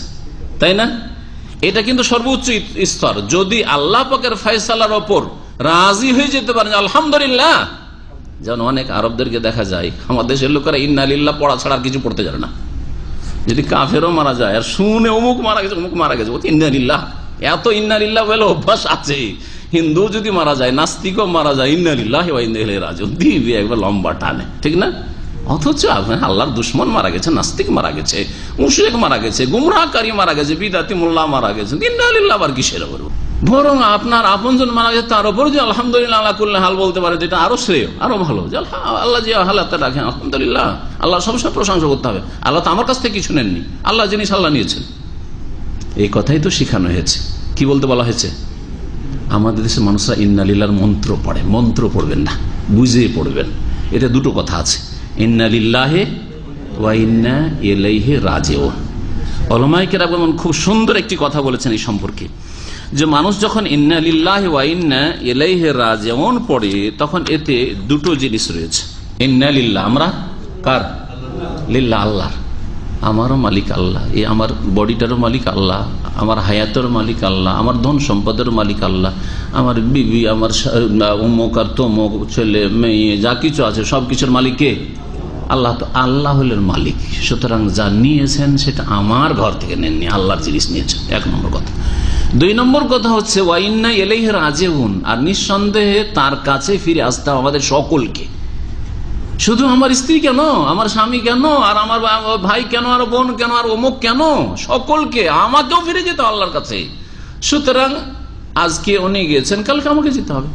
তাই না? এটা কিন্তু সর্বোচ্চ স্তর। যদি আল্লাহ পাকের ফয়সালার ওপর রাজি হয়ে যেতে পারেন আলহামদুলিল্লাহ, যেমন অনেক আরবদেরকে দেখা যায়, আমাদের দেশের লোকেরা ইন্না লিল্লাহ পড়া ছাড়া আর কিছু পড়তে জানে না। যদি কাফেরও মারা যায় আর শুনে অমুক মারা গেছে, অমুক মারা গেছে, ইন্না লিল্লাহ, এত ইন্না লিল্লাহ বলে অভ্যাস আছে। হিন্দু যদি মারা যায়, নাস্তিকও মারা যায়, ইন্না লিল্লাহি ওয়া ইন্না ইলাইহি রাজিউন দিবে একবার লম্বা টানে, ঠিক না? অথচ আল্লাহর দুশ্মন মারা গেছে, নাস্তিক মারা গেছে, মুশরিক মারা গেছে, গুমরাহকারী মারা গেছে, বিদাতি মোল্লা মারা গেছে, ইন্না লিল্লাহ আবার কিসের উপর? বরং আপনার আপনজন মারা গেছে তার উপর যে আলহামদুলিল্লাহ আলা কুল্লি হাল বলতে পারে, যেটা আরো শ্রেয়, আরো ভালো। যে আল্লাহ যে হালাতে রাখেন আলহামদুলিল্লাহ, আল্লাহ সবসময় প্রশংসা করতে হবে। আল্লাহ তো আমার কাছ থেকে কিছু নেননি, আল্লাহ জিনিস আল্লাহ নিয়েছেন। এই কথাই তো শিখানো হয়েছে। কি বলতে বলা হয়েছে? আমাদের দেশের মানুষরা ইন্না লিল্লাহর মন্ত্র পড়ে, মন্ত্র পড়বেন না, বুঝে পড়বেন। এটা দুটো কথা আছে, ইন্না লিল্লাহি ওয়া ইন্না ইলাইহি রাজিউন। উলামায়ে কেরাম খুব সুন্দর একটি কথা বলেছেন এই সম্পর্কে, যে মানুষ যখন ইন্না লিল্লাহি ওয়া ইন্না ইলাইহি রাজিউন পড়ে, তখন এতে দুটো জিনিস রয়েছে। ইন্না লিল্লাহ, আমরা কার? লিল্লাহ, আল্লাহ। আমারও মালিক আল্লাহ, এই আমার বডিটারও মালিক আল্লাহ, আমার হায়াতের মালিক আল্লাহ, আমার ধন সম্পদের মালিক আল্লাহ, আমার বিবি, আমার অমুক আর তমুক, ছেলে মেয়ে, যা কিছু আছে সব কিছুর মালিক কে? আল্লাহ। তো আল্লাহ হলেন মালিক, সুতরাং যা নিয়েছেন সেটা আমার ঘর থেকে নেননি, আল্লাহর জিনিস নিয়েছেন, এক নম্বর কথা। দুই নম্বর কথা হচ্ছে ওয়া ইন্না ইলাইহি রাজিউন, আর নিঃসন্দেহে তার কাছে ফিরে আসতে হবে আমাদের সকলকে। শুধু আমার স্ত্রী কেন, আমার স্বামী কেন, আর আমার ভাই কেন, আর বোন কেন, আর অমুক কেন, সকলকে, আমাকেও ফিরে যেতে আল্লাহর কাছে। সুতরাং আজকে উনি গেছেন, কালকে আমাকে যেতে হবে।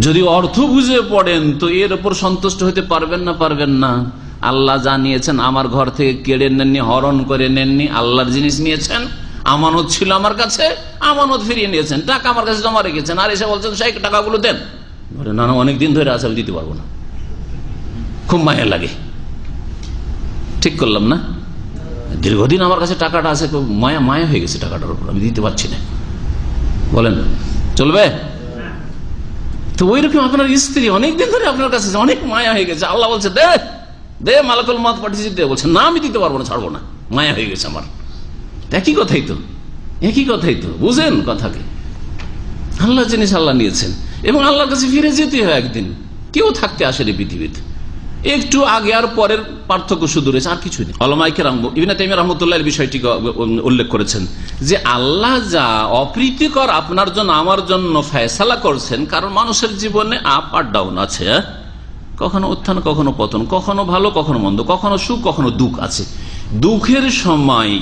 যদি অর্থ বুঝে পড়েন তো এর উপর সন্তুষ্ট হতে পারবেন না। আল্লাহ যা নিয়েছেন আমার ঘর থেকে কেড়ে নেননি, হরণ করে নেননি, আল্লাহর জিনিস নিয়েছেন। আমানত ছিল আমার কাছে, আমানত ফিরিয়ে নিয়েছেন। টাকা আমার কাছে জমা রেখেছেন, আর এসে বলছেন সেই টাকাগুলো দেন। না, অনেকদিন ধরে আছে, আমি দিতে পারবো না, খুব মায়া লাগে। ঠিক করলাম না? দীর্ঘদিন আমার কাছে টাকাটা আছে, মায়া হয়ে গেছে টাকাটার উপর, আমি দিতে পারছি না, বলেন চলবে? তো ওই রকম আপনার স্ত্রী অনেকদিন ধরে আপনার কাছে অনেক মায়া হয়ে গেছে, আল্লাহ বলছে দে মালাকুল মউত পাঠিয়েছি, দে। বলছে না, আমি দিতে পারবো না, ছাড়বো না, মায়া হয়ে গেছে আমার। একই কথাই তো বুঝেন কথাকে। আল্লাহ জিনিস আল্লাহ নিয়েছেন এবং আল্লাহর কাছে ফিরে যেতে হয় একদিন। কেউ থাকতে আসেনি পৃথিবীতে, একটু আগে আর পরের পার্থক্য শুধু রয়েছে, আর কিছু নেই। উলামায়ে কেরাম ইবনে তাইমিয়া রাহমাতুল্লাহ এর বিষয়টি উল্লেখ করেছেন যে আল্লাহ যা অপ্রীতিকর আপনার জন্য আমার জন্য ফয়সালা করছেন, কারণ মানুষের জীবনে আপ আর ডাউন আছে, কখনো উত্থান কখনো পতন, কখনো ভালো কখনো মন্দ, কখনো সুখ কখনো দুঃখ আছে। দুঃখের সময়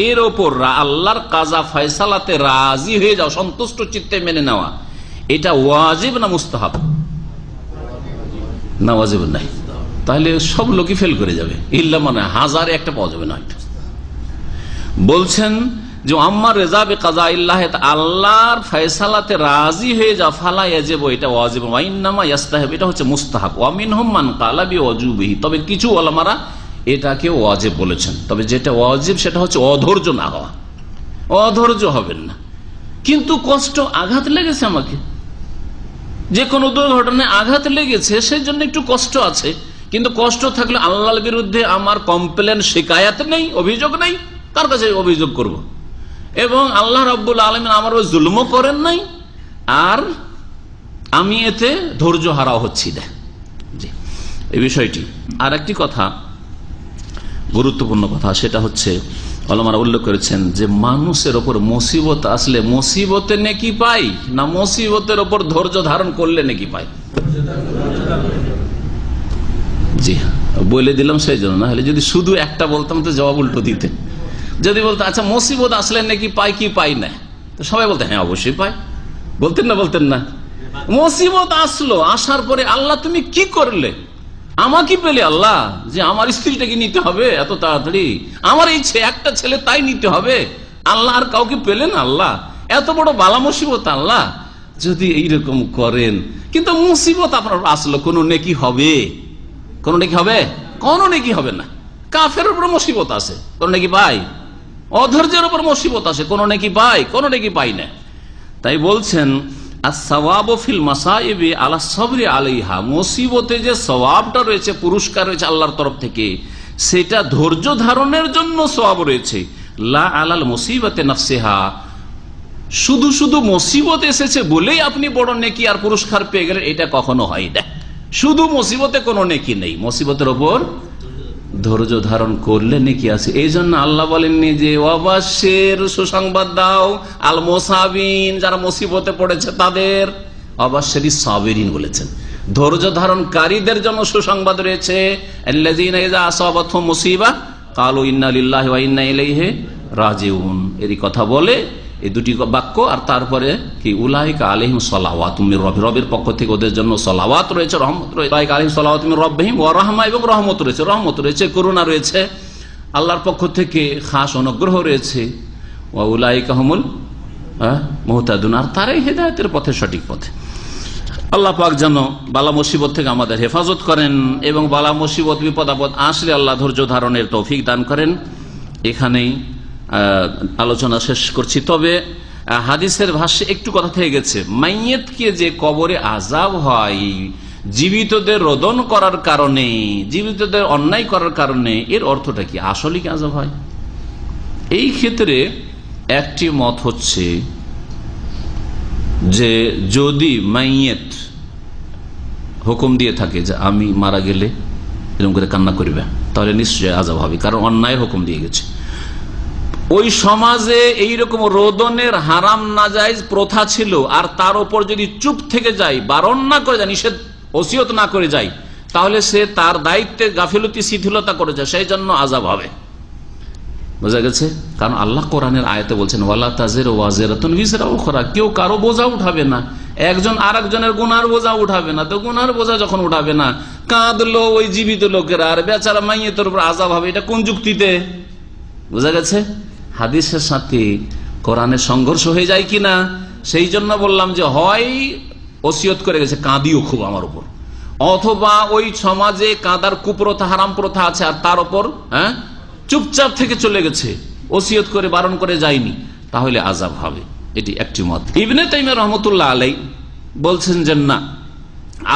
এর ওপর আল্লাহর কাজা ফয়সালাতে রাজি হয়ে যাও, সন্তুষ্ট চিত্তে মেনে নেওয়া, এটা ওয়াজিব না মুস্তাহাব? না, ওয়াজিব নাই। তাহলে সব লোকই ফেল করে যাবে, ইল্লা মানে হাজারে একটা পাওয়া যাবে না। বলছেন যে আম্মার রেজা বে কাযাইল্লাহ, আল্লাহর ফয়সালাতে রাজি হয়ে যা, ফালা ইয়াজিবু, এটা ওয়াজিব, ওয়া ইন্নামা ইস্তাহাব, এটা হচ্ছে মুস্তাহাব, ওয়া মিনহুম মান ক্বালা বিওয়াজুবিহি, তবে কিছু উলামারা এটাকে ওয়াজিব বলেছেন। তবে যেটা ওয়াজিব সেটা হচ্ছে অধৈর্য না হওয়া, অধৈর্য হবেন না। কিন্তু কষ্ট, আঘাত লেগেছে, আমাকে যে কোনো দুর্ঘটনায় আঘাত লেগেছে, সেই জন্য একটু কষ্ট আছে, কিন্তু কষ্ট থাকলে আল্লাহর বিরুদ্ধে আমার কমপ্লেন, শিকায়াত নেই, অভিযোগ নেই, কার কাছে অভিযোগ করব? এবং আল্লাহ রাব্বুল আলামিন আমার জুলমও করেন নাই, আর আমি এতে ধৈর্য হারা হচ্ছি না। জি, এই বিষয়টি। আর একটি কথা, গুরুত্বপূর্ণ কথা, সেটা হচ্ছে ওলামারা উল্লেখ করেছেন যে মানুষের ওপর মুসিবত আসলে মুসিবতে নেকি পাই না মুসিবতের ওপর ধৈর্য ধারণ করলে নেকি পাই? জি, বলে দিলাম সেই জন্য, না হলে যদি শুধু একটা বলতাম তো জবাব উল্টো দিতে। যদি বলতো আচ্ছা মুসিবত আসলে নাকি পাই কি পাই না, তো সবাই বলতে হ্যাঁ অবশ্যই পাই। বলতেন না? বলতেন না? মুসিবত আসলো, আসার পরে আল্লাহ তুমি কি করলে, আমাকে পেলে আল্লাহ যে আমার স্ত্রীটাকে নিতে হবে এত তাড়াতাড়ি, আমার এই একটা ছেলে তাই নিতে হবে, আল্লাহ আর কাউকে পেলেন আল্লাহ, এত বড় বালা মুসিবত আল্লাহ যদি এইরকম করেন। কিন্তু মুসিবত আপনার আসলো, কোন নেকি হবে? কোন নেকি হবে? কোন নেকি হবে না। কাফের উপর মুসিবত আছে, কোন নেকি পাই? অধৈর্যের উপর মুসিবত আছে, কোন নেকি পাই? কোন নেকি পাই না। তাই বলছেন as-sawabu fil masaibi ala sabri alaiha, মুসিবতে যে সওয়াবটা রয়েছে, পুরস্কার রয়েছে আল্লাহর তরফ থেকে, সেটা ধৈর্য ধারণের জন্য সওয়াব রয়েছে, লা আলাল মুসিবাতে নাফসিহা। শুধু শুধু মুসিবত এসেছে বলেই আপনি বড় নেকি আর পুরস্কার পেয়ে গেলেন, এটা কখনো হয় না। শুধু মুসিবতে কোনো নেকি নেই, মুসিবতের ওপর ধৈর্য ধারণ করলে নেকি আছে। এই জন্য আল্লাহ বলেননি যে অবাশ্যের সুসংবাদ দাও আল মুসাবিন, যারা মুসিবতে পড়েছে তাদের, অবাশ্যেরই সাবিরিন বলেছেন। ধৈর্য ধারণকারীদের জন্য সুসংবাদ রয়েছে, আল্লাযীনা ইযা আসাবাতহুম মুসিবা ক্বালু ইন্না লিল্লাহি ওয়া ইন্না ইলাইহি রাজিউন। এরই কথা বলে এই দুটি বাক্য, আর তারপরে কি উলাইকা আলাইহিম সালাওয়াতুম মির রাব্বিহিম, রবের পক্ষ থেকে ওদের জন্য সালাওয়াত রয়েছে, রহমত রয়েছে। উলাইকা আলাইহিম সালাওয়াতুম মির রাব্বিহিম ওয়া রাহমা, এবং রহমত রয়েছে, রহমত রয়েছে, করুণা রয়েছে, আল্লাহর পক্ষ থেকে খাস অনুগ্রহ রয়েছে। ওয়া উলাইকা হুমুল মুহতাদুন, আর তারাই হেদায়েতের পথে, সঠিক পথে। আল্লাহ পাক যেন বালা মুসিবত থেকে আমাদের হেফাজত করেন, এবং বালা মুসিবত বিপদ আপদ আসলে আল্লাহ ধৈর্য ধারণের তৌফিক দান করেন। এখানেই আলোচনা শেষ করছি। তবে হাদিসের ভাষ্যে একটু কথা থেকে গেছে, মাইয়েতকে যে কবরে আযাব হয় জীবিতদের রোদন করার কারণে, জীবিতদের অন্যায় করার কারণে, এর অর্থটা কি? আসলে কি আযাব হয়? এই ক্ষেত্রে একটি মত হচ্ছে যে যদি মাইয়েত হুকুম দিয়ে থাকে যে আমি মারা গেলে এরকম করে কান্না করবে, তাহলে নিশ্চয়ই আযাব হবে, কারণ অন্যায় হুকুম দিয়ে গেছে। ওই সমাজে এইরকম রোদনের হারাম নাজায়েজ প্রথা ছিল, আর তার উপর যদি চুপ থেকে যায়, বারণ না করে যায়, নিষেধ ওসিয়ত না করে যায়, তাহলে সে তার দায়িত্বে গাফিলতি শিথিলতা করেছে, সেই জন্য আযাব হবে। বোঝা গেছে? কারণ আল্লাহ কোরআনের আয়াতে বলছেন ওয়ালা তাজিরু ওয়াজিরাতুন বিজরা উখরা, কেউ কারো বোঝা উঠাবে না, একজন আর একজনের গুনার বোঝা উঠাবে না। তো গুনার বোঝা যখন উঠাবে না, কাঁদলো ওই জীবিত লোকেরা, আর বেচারা মাইয়েতের উপর আযাব হবে, এটা কোন যুক্তিতে? বোঝা গেছে? হাদিসের সাথে কোরআনের সংঘর্ষ হয়ে যায় কিনা, সেই জন্য বললাম যে হয় ওসিয়ত করে গেছে কাঁদিও খুব আমার উপর, অথবা ওই সমাজে কাঁদার কুপ্রথা, হারাম প্রথা আছে, আর তার উপর চুপচাপ থেকে চলে গেছে, ওসিয়ত করে বারণ করে যায়নি, তাহলে আযাব হবে। এটি একটি মত। ইবনে তাইমিয়া রহমতুল্লাহ আলাই বলছেন যে না,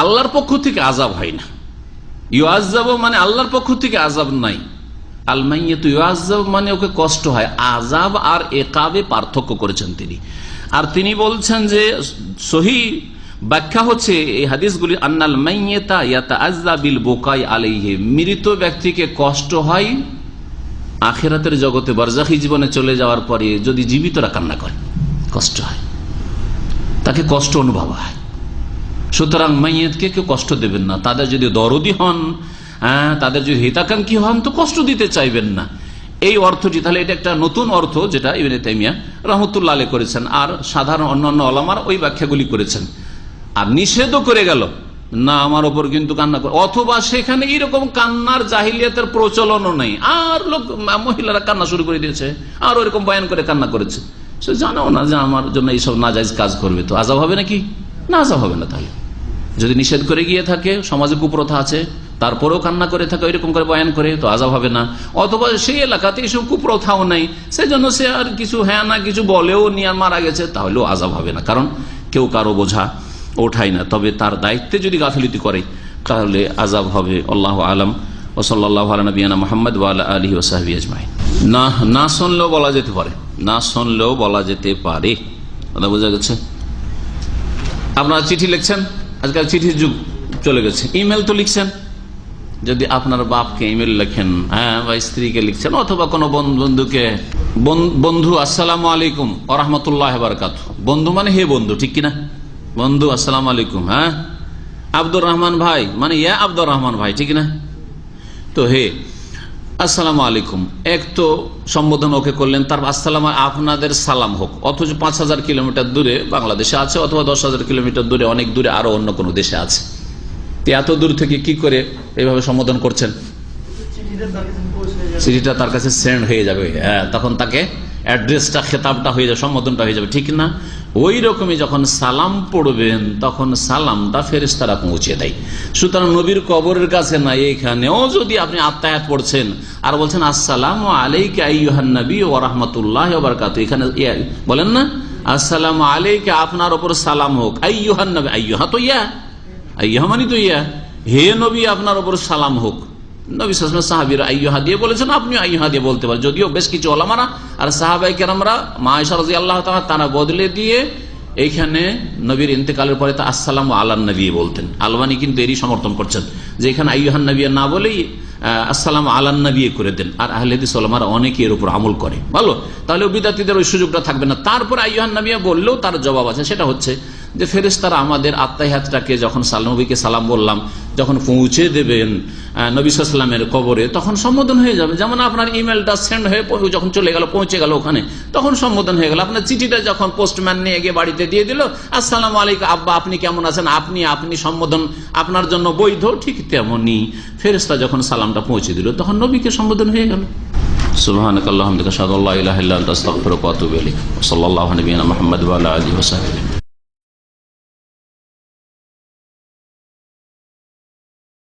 আল্লাহর পক্ষ থেকে আযাব হয় না। ইউআযাব মানে আল্লাহর পক্ষ থেকে আযাব নাই, আল মাইয়াতু ইউআযাব মানে ওকে কষ্ট হয়। আযাব আর ইকাবে পার্থক্য করেছেন তিনি। আর তিনি বলছেন যে সহিহ ব্যাখ্যা হচ্ছে এই হাদিসগুলি, আন্নাল মাইয়াতা ইয়াতাআযযা বিল বুকাই আলাইহি, মৃত ব্যক্তিকে কষ্ট হয় আখিরাতের জগতে, বারজাখী জীবনে চলে যাওয়ার পরে যদি জীবিতরা কান্না করে কষ্ট হয়, তাকে কষ্ট অনুভব হয়। সুতরাং মাইয়াতকে কেউ কষ্ট দেবেন না, তাদের যদি দরদি হন, তাদের যদি হিতাকাঙ্ক্ষী হন, তো কষ্ট দিতে চাইবেন না, এই অর্থটি। তাহলে এটা একটা নতুন অর্থ যেটা ইবনে তাইমিয়া রাহমাতুল্লাহ আলাইহি করেছেন, আর সাধারণ অন্যান্য ওলামার ওই ব্যাখ্যাগুলি করেছেন। আর নিষেধও করে গেল না আমার ওপর কিন্তু কান্না করে, অথবা সেখানে এরকম কান্নার জাহিলিয়াতের প্রচলনও নেই, আর লোক মহিলারা কান্না শুরু করে দিয়েছে, আর ওরকম বয়ান করে কান্না করেছে, সে জানাও না যে আমার জন্য এইসব নাজায়েজ কাজ করবে, তো আযাব হবে নাকি? না, আযাব হবে না। তাহলে যদি নিষেধ করে গিয়ে থাকে, সমাজে কুপ্রথা আছে, তারপরেও কান্না করে থাকে এরকম করে বয়ান করে, তো আযাব হবে না। অথবা সেই এলাকাতে এইসব কুপ্রথাও নেই, সেই জন্য সে আর কিছু হ্যাঁ না কিছু বলেও নিয়ে মারা গেছে, তাহলেও আযাব হবে না, কারণ কেউ কারো বোঝা ওঠায় না। তবে তার দায়িত্বে যদি গাফিলতি করে তাহলে আযাব হবে। আল্লাহু আলাম। ওয়া সাল্লাল্লাহু আলা নবিয়িনা মুহাম্মদ ওয়া আলা আলিহি ওয়া সাহবিহি আজমাইন। না শুনলেও বলা যেতে পারে, না শুনলেও বলা যেতে পারে, কথা বোঝা গেছে? আপনারা চিঠি লিখছেন, আজকাল চিঠির যুগ চলে গেছে, ইমেল তো লিখছেন, যদি আপনার বাপকে ইমেল লেখেন, হ্যাঁ, বা স্ত্রীকে লিখছেন, অথবা কোনো বন্ধুকে, বন্ধু আসসালামু আলাইকুম ওয়া রাহমাতুল্লাহি ওয়া বারাকাতুহু, বন্ধু মানে হে বন্ধু, ঠিক কিনা? বন্ধু আসসালামু আলাইকুম, হ্যাঁ। আব্দুর রহমান ভাই মানে ইয়া আব্দুর রহমান ভাই, ঠিক না? তো হে আসসালামু আলাইকুম, এক তো সম্বোধন ওকে করলেন, তার আসসালাম আপনাদের সালাম হোক, অথচ 5000 কিলোমিটার দূরে বাংলাদেশে আছে, অথবা 10,000 কিলোমিটার দূরে, অনেক দূরে আরো অন্য কোনো দেশে আছে, এত দূর থেকে কি করে এইভাবে সম্বোধন করছেন? চিঠিটা তার কাছে সেন্ড হয়ে যাবে, হ্যাঁ, তখন তাকে অ্যাড্রেসটা, খেতাবটা হয়ে যাবে, সম্বোধনটা হয়ে যাবে, ঠিক না? ওই রকমই যখন সালাম পড়বেন তখন সালামটা ফেরেশতারা পৌঁছে দেয়। সুতরাং নবীর কবরের কাছে না, এখানেও যদি আপনি আত্মায়াত পড়ছেন আর বলছেন আসসালামু আলাইকা আইয়ুহান নবী ওয়া রাহমাতুল্লাহি ওয়া বারাকাতুহু, এখানে বলেন না আসসালামু আলাইকা, আপনার উপর সালাম হোক, আইয়ুহান নবী, আইয়ুহা তো ইয়া, আইয়ুহা মানে তো ইয়া, হে নবী আপনার উপর সালাম হোক। নবী সাল্লাল্লাহু আলাইহি ওয়াসাল্লাম সাহাবীরা আইয়ুহা দিয়ে বলেছেন, আপনিও আইয়ুহা দিয়ে বলতে পারেন, যদিও বেশ কিছু ওলামারা আর সাহাবায়ে কেরামরা, মা আয়েশা রাদিয়াল্লাহু তাআলা, তারা বদলে দিয়ে এইখানে নবীর ইন্তেকালের পরে তা আসসালামু আলান নবী বলতেন। আলবানী কিন্তু এরই সমর্থন করছেন যে এখানে আইয়ুহান নবী না বলেই আসসালামু আলান নবী করে দেন, আর আহলে হাদিস ওলামারা অনেকে এর উপর আমল করে, ভালো। তাহলে বিদআতীদের ওই সুযোগটা থাকবে না। তারপর আইয়ুহান নবী বললেও তার জবাব আছে, সেটা হচ্ছে যে ফেরেশতারা আমাদের আত্মাহিয়াতটাকে যখন নবীকে সালাম বললাম, যখন পৌঁছে দেবেন নবী সাল্লাল্লাহু আলাইহি ওয়াসাল্লামের কবরে, তখন সম্বোধন হয়ে যাবে। যেমন আপনার ইমেলটা সেন্ড হয়ে যখন চলে গেল, পৌঁছে গেল ওখানে, তখন সম্বোধন হয়ে গেল। আপনার চিঠিটা যখন পোস্টম্যান নিয়ে গিয়ে বাড়িতে দিয়ে দিল, আসসালামু আলাইকুম আব্বা, আপনি কেমন আছেন, আপনি সম্বোধন আপনার জন্য বৈধ, ঠিক তেমনি ফেরেশতা যখন সালামটা পৌঁছে দিল তখন নবীকে সম্বোধন হয়ে গেল। সুবহানাকাল্লাহুম্মা ওয়া বিহামদিকা আশহাদু আল্লা ইলাহা ইল্লা আনতা আস্তাগফিরুকা ওয়া আতুবু ইলাইক। সাল্লাল্লাহু আলা নবিয়িনা মুহাম্মদ ওয়া আলা আলিহি ওয়া সাহবিহি।